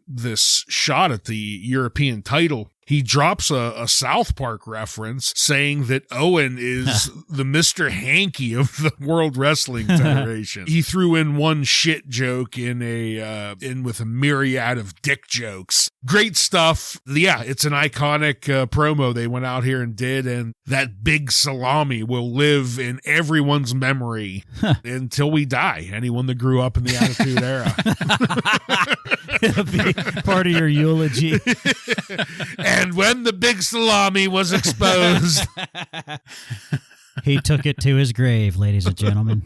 this shot at the European title. He drops a South Park reference saying that Owen is the Mr. Hanky of the World Wrestling Federation. He threw in one shit joke in with a myriad of dick jokes. Great stuff. Yeah, it's an iconic promo they went out here and did, and that big salami will live in everyone's memory until we die. Anyone that grew up in the Attitude Era. It'll be part of your eulogy. And when the big salami was exposed, he took it to his grave, ladies and gentlemen.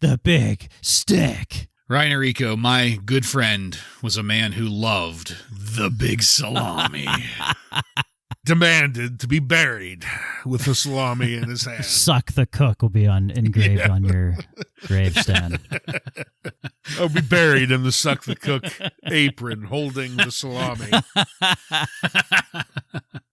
The big stick. Ryan Enrico, my good friend, was a man who loved the big salami. Demanded to be buried with the salami in his hand. Suck the cook will be engraved on your gravestone. I'll be buried in the Suck the Cook apron holding the salami.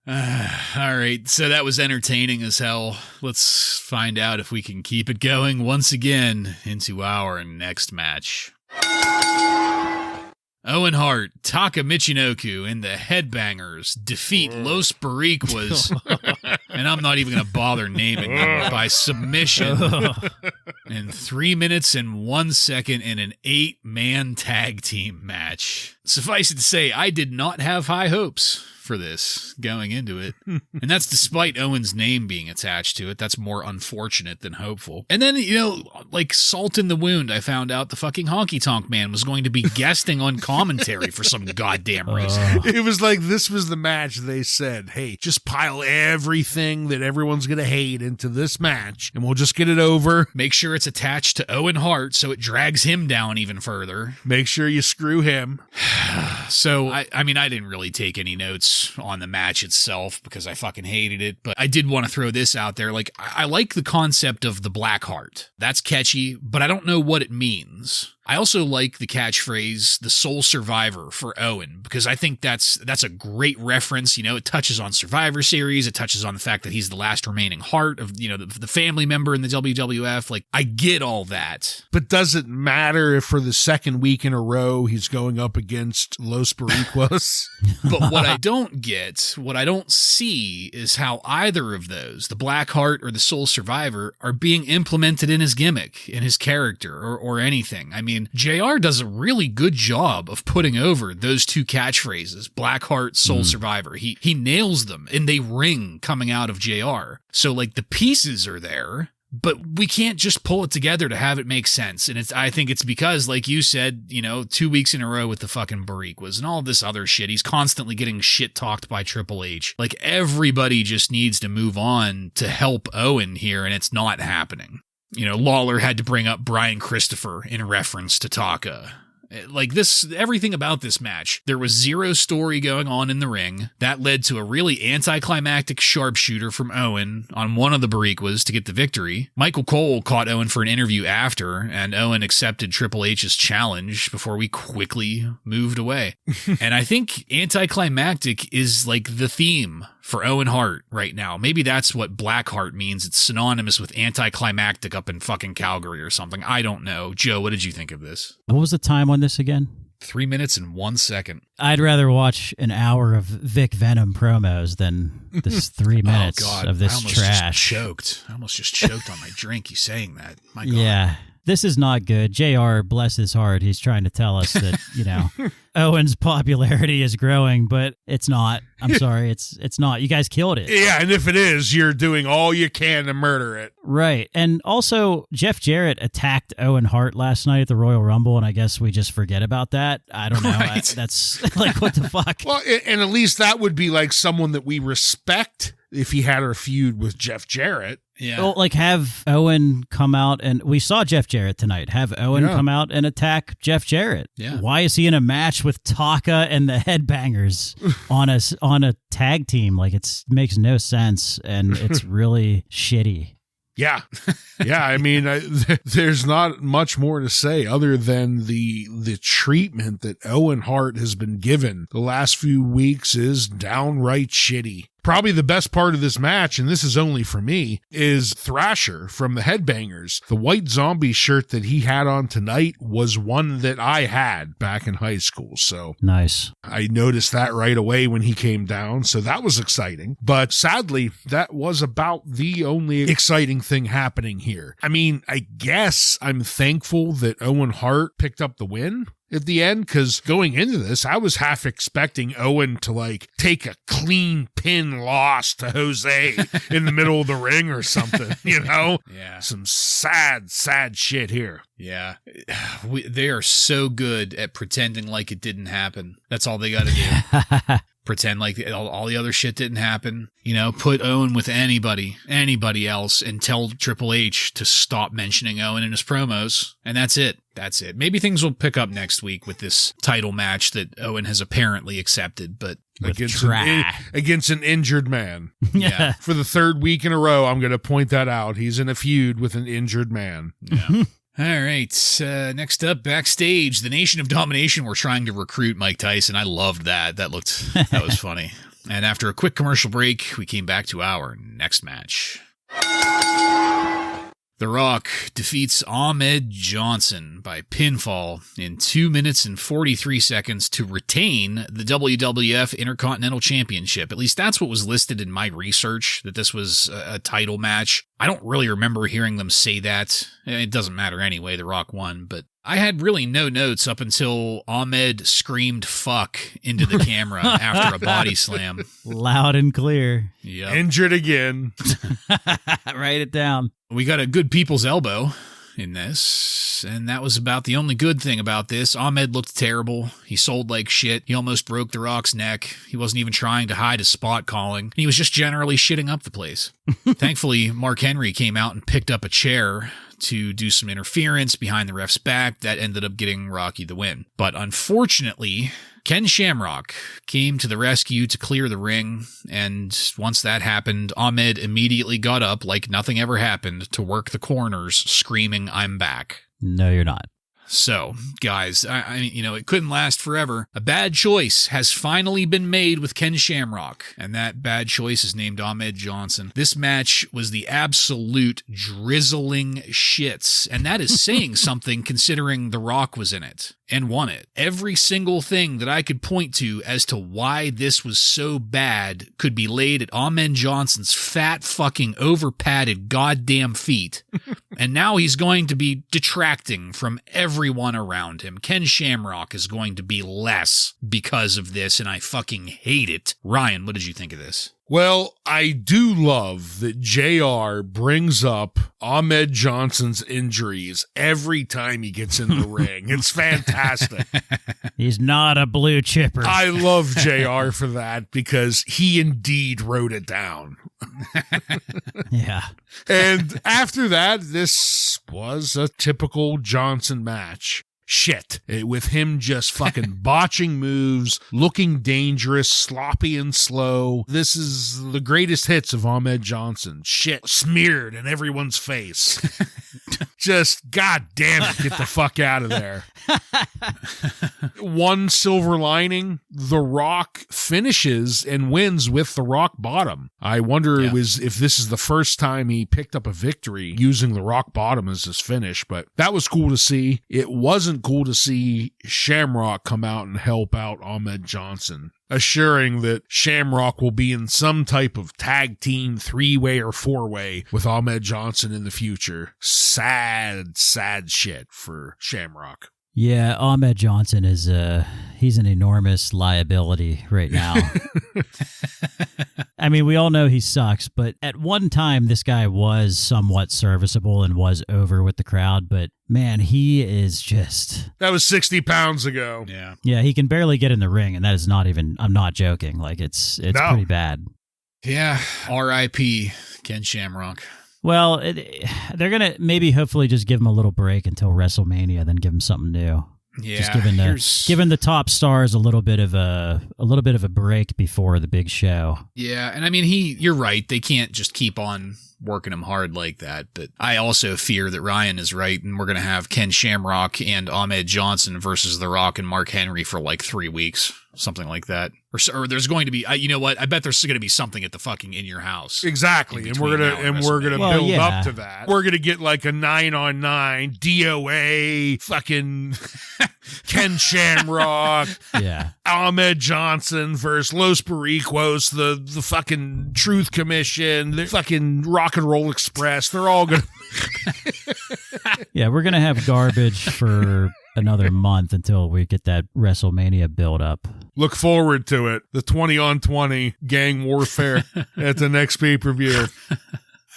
All right, so that was entertaining as hell. Let's find out if we can keep it going once again into our next match. Owen Hart, Taka Michinoku, and the Headbangers defeat Los Boricuas, and I'm not even going to bother naming them, by submission in 3 minutes and 1 second in an 8-man tag team match. Suffice it to say, I did not have high hopes for this going into it. And that's despite Owen's name being attached to it. That's more unfortunate than hopeful. And then, like salt in the wound, I found out the fucking Honky Tonk Man was going to be guesting on commentary for some goddamn reason. It was like, this was the match they said, hey, just pile everything that everyone's going to hate into this match and we'll just get it over. Make sure it's attached to Owen Hart so it drags him down even further. Make sure you screw him. So, I mean, I didn't really take any notes on the match itself because I fucking hated it, but I did want to throw this out there. Like, I like the concept of the Black Heart. That's catchy, but I don't know what it means. I also like the catchphrase, the sole survivor for Owen, because I think that's a great reference. You know, it touches on Survivor Series. It touches on the fact that he's the last remaining heart of, you know, the family member in the WWF. Like, I get all that. But does it matter if for the second week in a row he's going up against Los Boricuas? But what I don't get, what I don't see is how either of those, the Black Heart or the Sole Survivor, are being implemented in his gimmick, in his character, or anything. I mean, JR does a really good job of putting over those two catchphrases, Black Heart, Sole Survivor. He nails them, and they ring coming out of JR. So, like, the pieces are there, but we can't just pull it together to have it make sense. And I think it's because, like you said, you know, 2 weeks in a row with the fucking Boricuas and all this other shit, he's constantly getting shit talked by Triple H. Like, everybody just needs to move on to help Owen here, and it's not happening. You know, Lawler had to bring up Brian Christopher in reference to Taka. Like, this, everything about this match, there was zero story going on in the ring. That led to a really anticlimactic sharpshooter from Owen on one of the Boricuas to get the victory. Michael Cole caught Owen for an interview after, and Owen accepted Triple H's challenge before we quickly moved away. And I think anticlimactic is like the theme for Owen Hart right now. Maybe that's what Black Heart means. It's synonymous with anticlimactic up in fucking Calgary or something. I don't know. Joe, what did you think of this? What was the time on this again? 3 minutes and 1 second. I'd rather watch an hour of Vic Venom promos than this 3 minutes of this trash. I almost just choked on my drink. You saying that? My God. Yeah. This is not good. JR, bless his heart, he's trying to tell us that, you know, Owen's popularity is growing, but it's not. I'm sorry, it's not. You guys killed it. Yeah, and if it is, you're doing all you can to murder it. Right. And also, Jeff Jarrett attacked Owen Hart last night at the Royal Rumble, and I guess we just forget about that. I don't know. Right. That's like, what the fuck? Well, and at least that would be like someone that we respect if he had a feud with Jeff Jarrett. Yeah. Well, like, have Owen come out, and we saw Jeff Jarrett tonight. Have Owen come out and attack Jeff Jarrett. Yeah. Why is he in a match with Taka and the Headbangers on a tag team? Like, it makes no sense, and it's really shitty. Yeah. Yeah, I mean, there's not much more to say other than the treatment that Owen Hart has been given the last few weeks is downright shitty. Probably the best part of this match, and this is only for me, is Thrasher from the Headbangers. The white zombie shirt that he had on tonight was one that I had back in high school. So nice. I noticed that right away when he came down. So that was exciting. But sadly, that was about the only exciting thing happening here. I mean, I guess I'm thankful that Owen Hart picked up the win at the end, because going into this, I was half expecting Owen to like take a clean pin loss to Jose in the middle of the ring or something, you know? Yeah. Some sad shit here. Yeah. They are so good at pretending like it didn't happen. That's all they got to do. Pretend like all the other shit didn't happen. You know, put Owen with anybody else, and tell Triple H to stop mentioning Owen in his promos. And that's it. That's it. Maybe things will pick up next week with this title match that Owen has apparently accepted, but against an injured man. Yeah. For the third week in a row, I'm going to point that out. He's in a feud with an injured man. Yeah. All right. Next up, backstage, the Nation of Domination were trying to recruit Mike Tyson. I loved that. That was funny. And after a quick commercial break, we came back to our next match. The Rock defeats Ahmed Johnson by pinfall in 2 minutes and 43 seconds to retain the WWF Intercontinental Championship. At least that's what was listed in my research, that this was a title match. I don't really remember hearing them say that. It doesn't matter anyway, The Rock won, but I had really no notes up until Ahmed screamed fuck into the camera after a body slam. Loud and clear. Yep. Injured again. Write it down. We got a good people's elbow in this, and that was about the only good thing about this. Ahmed looked terrible. He sold like shit. He almost broke The Rock's neck. He wasn't even trying to hide his spot calling. He was just generally shitting up the place. Thankfully, Mark Henry came out and picked up a chair to do some interference behind the ref's back that ended up getting Rocky the win. But unfortunately, Ken Shamrock came to the rescue to clear the ring, and once that happened, Ahmed immediately got up like nothing ever happened to work the corners, screaming, "I'm back." No, you're not. So, guys, I mean, you know, it couldn't last forever. A bad choice has finally been made with Ken Shamrock, and that bad choice is named Ahmed Johnson. This match was the absolute drizzling shits, and that is saying something considering The Rock was in it and won it. Every single thing that I could point to as to why this was so bad could be laid at Ahmed Johnson's fat fucking over-padded goddamn feet. And now he's going to be detracting from everyone around him. Ken Shamrock is going to be less because of this, and I fucking hate it. Ryan, what did you think of this? Well, I do love that JR brings up Ahmed Johnson's injuries every time he gets in the ring. It's fantastic. He's not a blue chipper. I love JR for that because he indeed wrote it down. Yeah. And after that, this was a typical Johnson match. Shit. With him just fucking botching moves, looking dangerous, sloppy and slow. This is the greatest hits of Ahmed Johnson. Shit smeared in everyone's face. Just, god damn it, get the fuck out of there. One silver lining, The Rock finishes and wins with the rock bottom. I wonder if this is the first time he picked up a victory using the rock bottom as his finish, but that was cool to see. It wasn't cool to see Shamrock come out and help out Ahmed Johnson, assuring that Shamrock will be in some type of tag team 3-way or 4-way with Ahmed Johnson in the future. Sad, sad shit for Shamrock. Yeah, Ahmed Johnson is he's an enormous liability right now. I mean, we all know he sucks, but at one time this guy was somewhat serviceable and was over with the crowd, but man, he is just... That was 60 pounds ago. Yeah. Yeah, he can barely get in the ring, and that is not even... I'm not joking. Like, it's pretty bad. Yeah, R.I.P. Ken Shamrock. Well, they're going to maybe hopefully just give him a little break until WrestleMania, then give him something new. Yeah, just giving the top stars a little bit of a break before the big show. Yeah, and I mean you're right. They can't just keep on working him hard like that. But I also fear that Ryan is right, and we're gonna have Ken Shamrock and Ahmed Johnson versus The Rock and Mark Henry for like 3 weeks, something like that. Or there's going to be, you know what? I bet there's going to be something at the fucking In Your House. Exactly, and we're gonna build up to that. We're gonna get like a 9-on-9 DOA fucking Ken Shamrock, Ahmed Johnson versus Los Boricuas, the fucking Truth Commission, the fucking Rock and Roll Express. They're all gonna. Yeah, we're gonna have garbage for another month until we get that WrestleMania build up. Look forward to it. The 20-on-20 gang warfare at the next pay-per-view.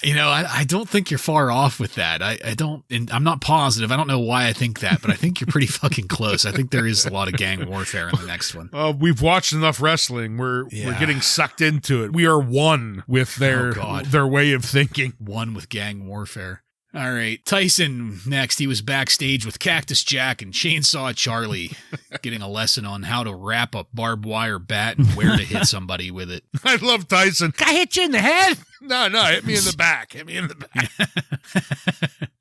You know, I don't think you're far off with that. I'm not positive. I don't know why I think that, but I think you're pretty fucking close. I think there is a lot of gang warfare in the next one. We've watched enough wrestling. We're getting sucked into it. We are one with their way of thinking. One with gang warfare. All right, Tyson next. He was backstage with Cactus Jack and Chainsaw Charlie, getting a lesson on how to wrap a barbed wire bat and where to hit somebody with it. I love Tyson. Can I hit you in the head? No, hit me in the back. Hit me in the back.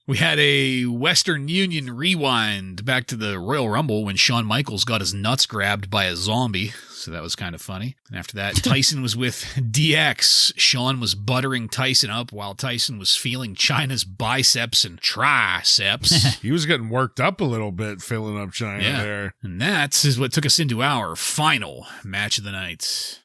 We had a Western Union rewind back to the Royal Rumble when Shawn Michaels got his nuts grabbed by a zombie. So that was kind of funny. And after that, Tyson was with DX. Shawn was buttering Tyson up while Tyson was feeling Chyna's biceps and triceps. He was getting worked up a little bit, filling up Chyna there. And that is what took us into our final match of the night.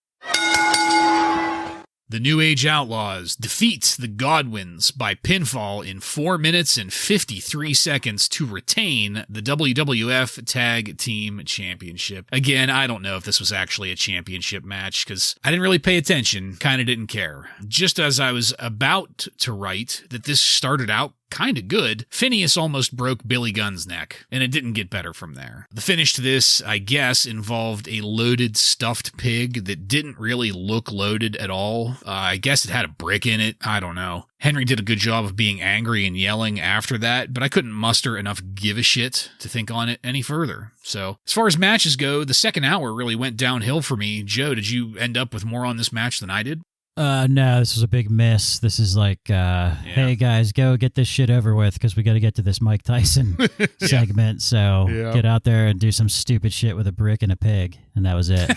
The New Age Outlaws defeat the Godwinns by pinfall in 4 minutes and 53 seconds to retain the WWF Tag Team Championship. Again, I don't know if this was actually a championship match because I didn't really pay attention, kind of didn't care. Just as I was about to write that this started out kind of good, Phineas almost broke Billy Gunn's neck, and it didn't get better from there. The finish to this, I guess, involved a loaded stuffed pig that didn't really look loaded at all. I guess it had a brick in it. I don't know. Henry did a good job of being angry and yelling after that, but I couldn't muster enough give a shit to think on it any further. So, as far as matches go, the second hour really went downhill for me. Joe, did you end up with more on this match than I did? No, this was a big miss. This is like, hey guys, go get this shit over with because we got to get to this Mike Tyson segment. So get out there and do some stupid shit with a brick and a pig. And that was it.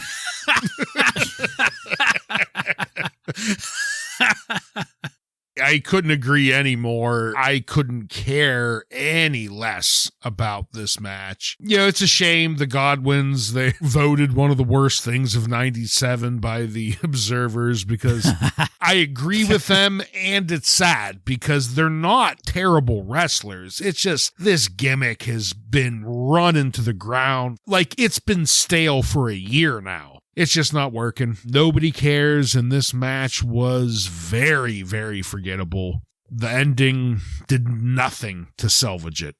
I couldn't agree anymore. I couldn't care any less about this match. You know, it's a shame the Godwinns, they voted one of the worst things of 97 by the observers because I agree with them, and it's sad because they're not terrible wrestlers. It's just this gimmick has been run into the ground. Like, it's been stale for a year now. It's just not working. Nobody cares, and this match was very, very forgettable. The ending did nothing to salvage it.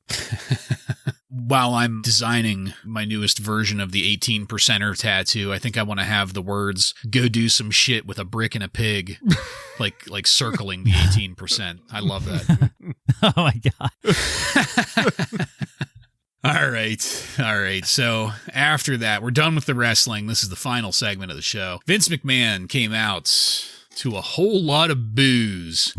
While I'm designing my newest version of the 18%er tattoo, I think I want to have the words, go do some shit with a brick and a pig, like circling the 18%. I love that. Oh, my God. All right. So after that, we're done with the wrestling. This is the final segment of the show. Vince McMahon came out to a whole lot of booze.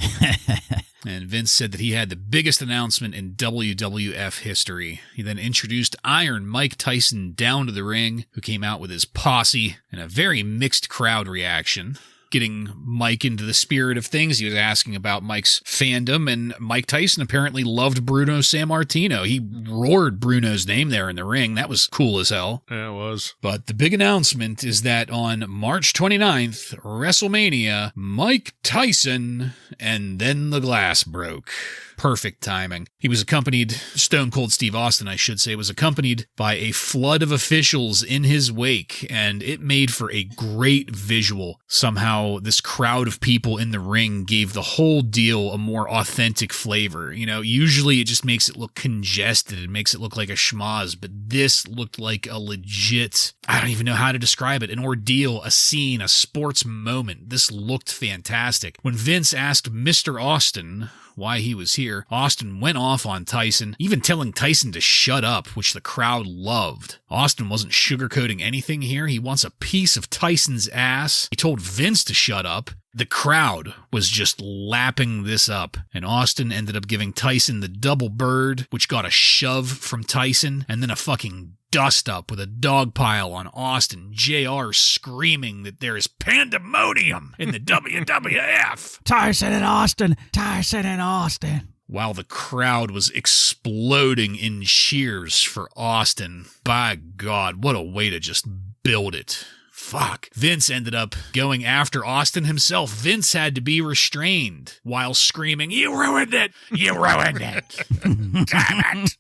And Vince said that he had the biggest announcement in WWF history. He then introduced Iron Mike Tyson down to the ring, who came out with his posse, and a very mixed crowd reaction. Getting Mike into the spirit of things, he was asking about Mike's fandom, and Mike Tyson apparently loved Bruno Sammartino. He roared Bruno's name there in the ring. That was cool as hell. Yeah, it was. But the big announcement is that on March 29th, WrestleMania, Mike Tyson, and then the glass broke. Perfect timing. He was accompanied, Stone Cold Steve Austin, I should say, was accompanied by a flood of officials in his wake, and it made for a great visual. Somehow, this crowd of people in the ring gave the whole deal a more authentic flavor. You know, usually it just makes it look congested. It makes it look like a schmoz, but this looked like a legit, I don't even know how to describe it, an ordeal, a scene, a sports moment. This looked fantastic. When Vince asked Mr. Austin why he was here, Austin went off on Tyson, even telling Tyson to shut up, which the crowd loved. Austin wasn't sugarcoating anything here. He wants a piece of Tyson's ass. He told Vince to shut up. The crowd was just lapping this up, and Austin ended up giving Tyson the double bird, which got a shove from Tyson, and then a fucking dust up with a dog pile on Austin. JR screaming that there is pandemonium in the WWF. Tyson and Austin. Tyson and Austin. While the crowd was exploding in cheers for Austin. By God, what a way to just build it. Fuck. Vince ended up going after Austin himself. Vince had to be restrained while screaming, "You ruined it! You ruined it! Damn it!"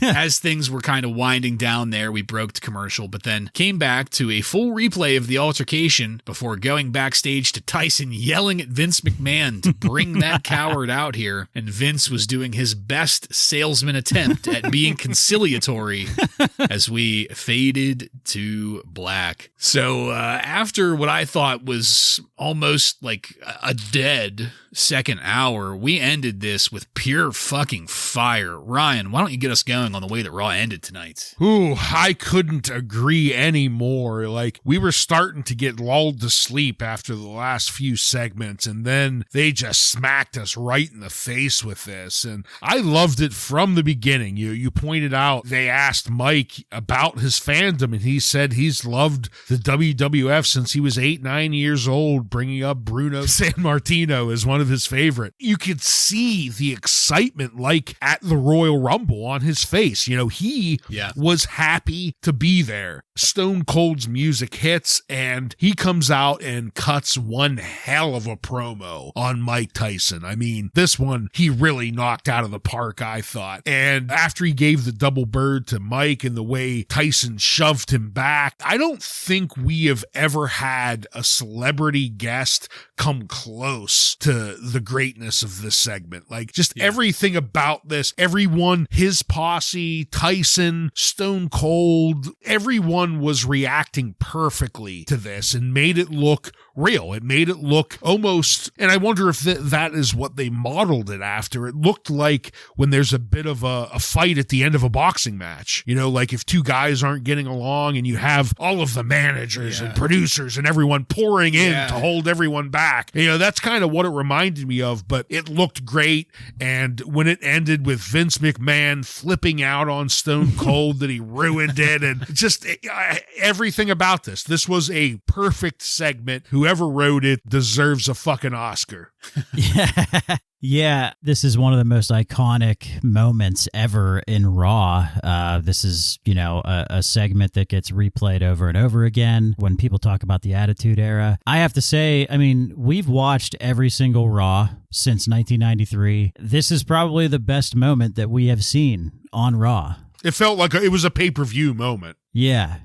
As things were kind of winding down there, we broke to commercial, but then came back to a full replay of the altercation before going backstage to Tyson yelling at Vince McMahon to bring that coward out here. And Vince was doing his best salesman attempt at being conciliatory as we faded to black. So after what I thought was almost like a dead second hour, we ended this with pure fucking fire. Ryan, why don't you get us going on the way that Raw ended tonight? Ooh, I couldn't agree anymore. Like, we were starting to get lulled to sleep after the last few segments, and then they just smacked us right in the face with this. And I loved it from the beginning. You pointed out they asked Mike about his fandom, and he said he's loved the WWF since he was 8-9 years old, bringing up Bruno Sammartino as one of his favorite. You could see the excitement like at the Royal Rumble on his face. You know, he was happy to be there. Stone Cold's music hits, and he comes out and cuts one hell of a promo on Mike Tyson. I mean, this one he really knocked out of the park, I thought. And after he gave the double bird to Mike and the way Tyson shoved him back, I don't think we have ever had a celebrity guest come close to the greatness of this segment. Like, just everything about this, everyone, his posse, Tyson, Stone Cold, everyone was reacting perfectly to this and made it look real. It made it look almost, and I wonder if that is what they modeled it after. It looked like when there's a bit of a fight at the end of a boxing match, you know, like if two guys aren't getting along and you have all of the managers and producers and everyone pouring in to hold everyone back. You know, that's kind of what it reminded me of, but it looked great. And when it ended with Vince McMahon flipping out on Stone Cold that he ruined it, and just everything about this was a perfect segment. Whoever wrote it deserves a fucking Oscar. Yeah, this is one of the most iconic moments ever in Raw. This is, you know, a segment that gets replayed over and over again when people talk about the Attitude Era. I have to say, I mean, we've watched every single Raw since 1993. This is probably the best moment that we have seen on Raw. It felt like it was a pay-per-view moment. Yeah.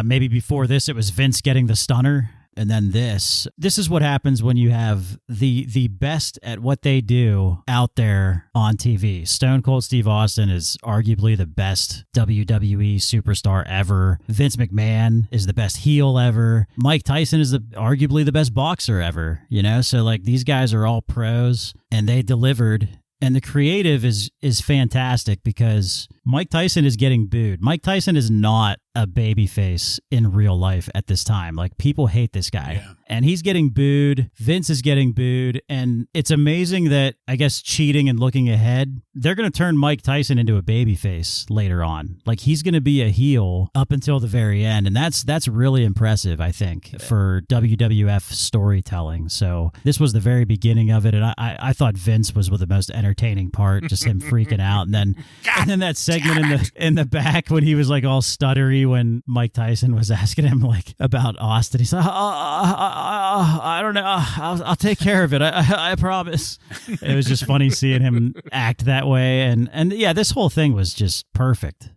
Maybe before this, it was Vince getting the stunner. And then this is what happens when you have the best at what they do out there on TV. Stone Cold Steve Austin is arguably the best WWE superstar ever. Vince McMahon is the best heel ever. Mike Tyson is arguably the best boxer ever, you know? So like these guys are all pros and they delivered. And the creative is fantastic because Mike Tyson is getting booed. Mike Tyson is not a babyface in real life at this time. Like, people hate this guy. Yeah. And he's getting booed. Vince is getting booed. And it's amazing that, I guess, cheating and looking ahead, they're going to turn Mike Tyson into a babyface later on. Like, he's going to be a heel up until the very end. And that's really impressive, I think, for WWF storytelling. So this was the very beginning of it. And I thought Vince was the most entertaining part, just him freaking out. And then that segment in the back when he was like all stuttery when Mike Tyson was asking him like about Austin. He's like, I don't know. I'll take care of it. I promise. It was just funny seeing him act that way. And yeah, this whole thing was just perfect.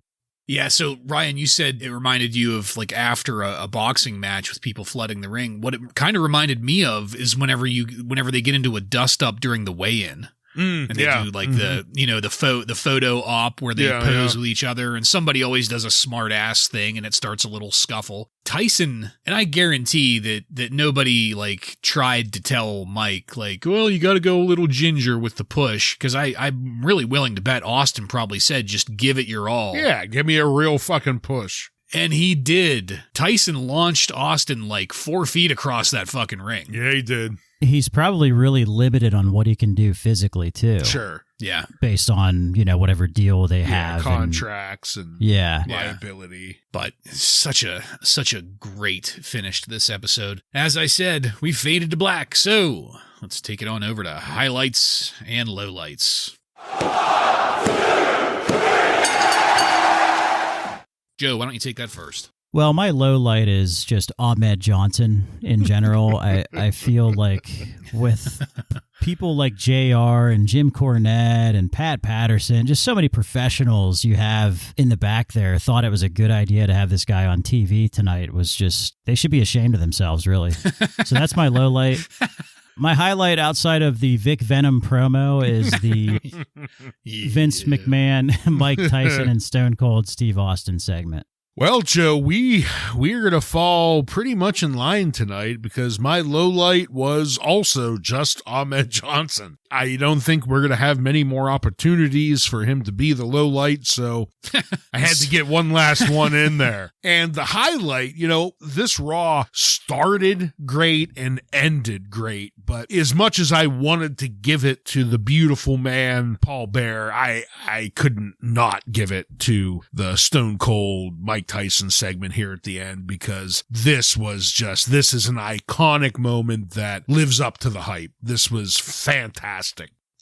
Yeah, so Ryan, you said it reminded you of like after a boxing match with people flooding the ring. What it kind of reminded me of is whenever they get into a dust up during the weigh-in. And they do like the photo op where they pose with each other, and somebody always does a smart ass thing and it starts a little scuffle. Tyson, and I guarantee that nobody like tried to tell Mike like, well, you got to go a little ginger with the push, because I'm really willing to bet Austin probably said just give it your all. Yeah, give me a real fucking push. And he did. Tyson launched Austin like 4 feet across that fucking ring. Yeah, he did. He's probably really limited on what he can do physically, too. Sure. Yeah. Based on, whatever deal they have. Contracts and liability. But such a great finish to this episode. As I said, we faded to black. So let's take it on over to highlights and lowlights. Joe, why don't you take that first? Well, my low light is just Ahmed Johnson in general. I feel like with people like JR and Jim Cornette and Pat Patterson, just so many professionals you have in the back there, thought it was a good idea to have this guy on TV tonight. Was just, they should be ashamed of themselves, really. So that's my low light. My highlight outside of the Vic Venom promo is the Vince McMahon, Mike Tyson, and Stone Cold Steve Austin segment. Well, Joe, we're going to fall pretty much in line tonight because my low light was also just Ahmed Johnson. I don't think we're going to have many more opportunities for him to be the low light, so I had to get one last one in there. And the highlight, this Raw started great and ended great, but as much as I wanted to give it to the beautiful man, Paul Bearer, I couldn't not give it to the Stone Cold Mike Tyson segment here at the end, because this is an iconic moment that lives up to the hype. This was fantastic.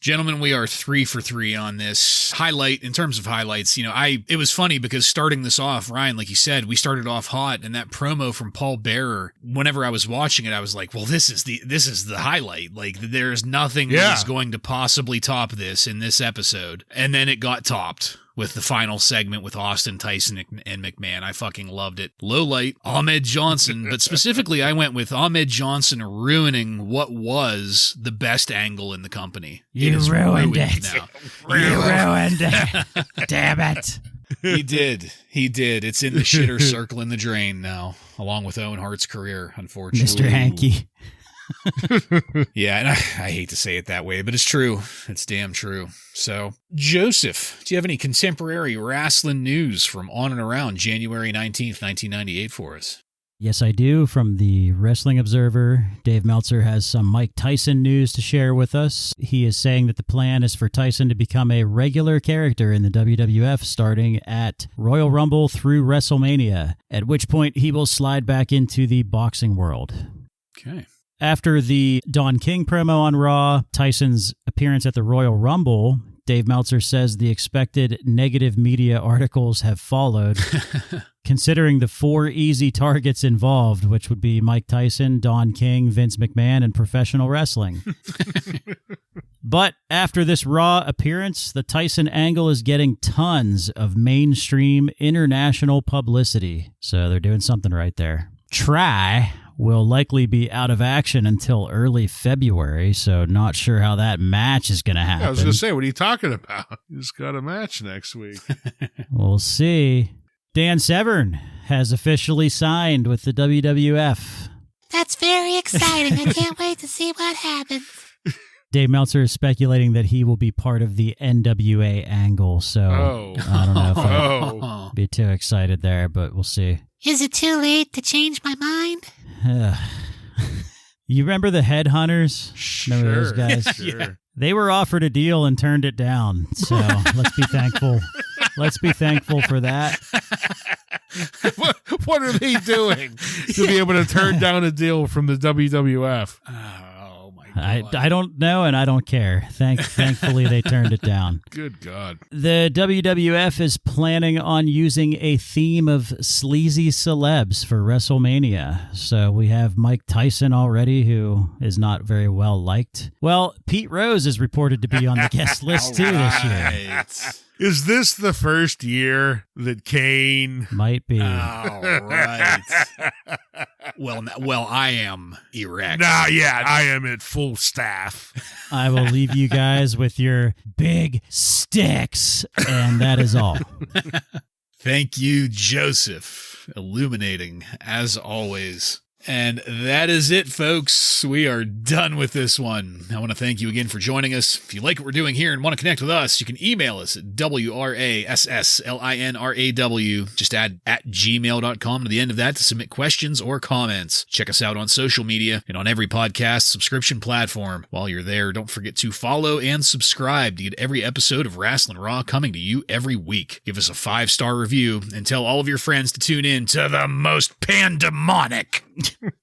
Gentlemen, we are 3 for 3 on this highlight. In terms of highlights, it was funny because starting this off, Ryan, like you said, we started off hot, and that promo from Paul Bearer, whenever I was watching it, I was like, well, this is the highlight. Like, there's nothing that is going to possibly top this in this episode. And then it got topped with the final segment with Austin, Tyson, and McMahon. I fucking loved it. Low light, Ahmed Johnson. But specifically, I went with Ahmed Johnson ruining what was the best angle in the company. You ruined it. Now. You ruined it. Damn it. He did. It's in the shitter circle in the drain now, along with Owen Hart's career, unfortunately. Mr. Hankey. Yeah, and I hate to say it that way, but it's true. It's damn true. So, Joseph, do you have any contemporary wrestling news from on and around January 19th, 1998 for us? Yes, I do. From the Wrestling Observer, Dave Meltzer has some Mike Tyson news to share with us. He is saying that the plan is for Tyson to become a regular character in the WWF starting at Royal Rumble through WrestleMania, at which point he will slide back into the boxing world. Okay. After the Don King promo on Raw, Tyson's appearance at the Royal Rumble, Dave Meltzer says the expected negative media articles have followed, considering the 4 easy targets involved, which would be Mike Tyson, Don King, Vince McMahon, and professional wrestling. But after this Raw appearance, the Tyson angle is getting tons of mainstream international publicity. So they're doing something right there. Try will likely be out of action until early February, so not sure how that match is going to happen. I was going to say, what are you talking about? You just got a match next week. We'll see. Dan Severn has officially signed with the WWF. That's very exciting. I can't wait to see what happens. Dave Meltzer is speculating that he will be part of the NWA angle, so I don't know if I'd be too excited there, but we'll see. Is it too late to change my mind? You remember the Headhunters? Remember those guys? Sure. Yeah. They were offered a deal and turned it down, so let's be thankful. Let's be thankful for that. What are they doing to be able to turn down a deal from the WWF? Oh, my God. I don't know, and I don't care. Thankfully, they turned it down. Good God. The WWF is planning on using a theme of sleazy celebs for WrestleMania. So we have Mike Tyson already, who is not very well liked. Well, Pete Rose is reported to be on the guest list too this year. Right. Is this the first year that Kane... Might be. All right. Well, I am erect. Nah, yeah, I am at full staff. I will leave you guys with your big sticks, and that is all. Thank you, Joseph. Illuminating, as always. And that is it, folks. We are done with this one. I want to thank you again for joining us. If you like what we're doing here and want to connect with us, you can email us at WRASSLINRAW. Just add @gmail.com to the end of that to submit questions or comments. Check us out on social media and on every podcast subscription platform. While you're there, don't forget to follow and subscribe to get every episode of Wrasslin Raw coming to you every week. Give us a 5-star review and tell all of your friends to tune in to the most pandemonic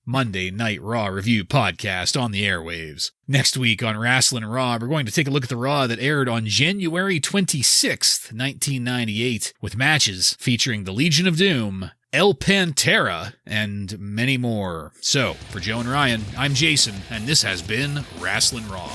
Monday Night Raw review podcast on the airwaves. Next week on Wrasslin Raw, we're going to take a look at the Raw that aired on January 26th, 1998, with matches featuring the Legion of Doom, El Pantera, and many more. So, for Joe and Ryan, I'm Jason, and this has been Wrasslin Raw.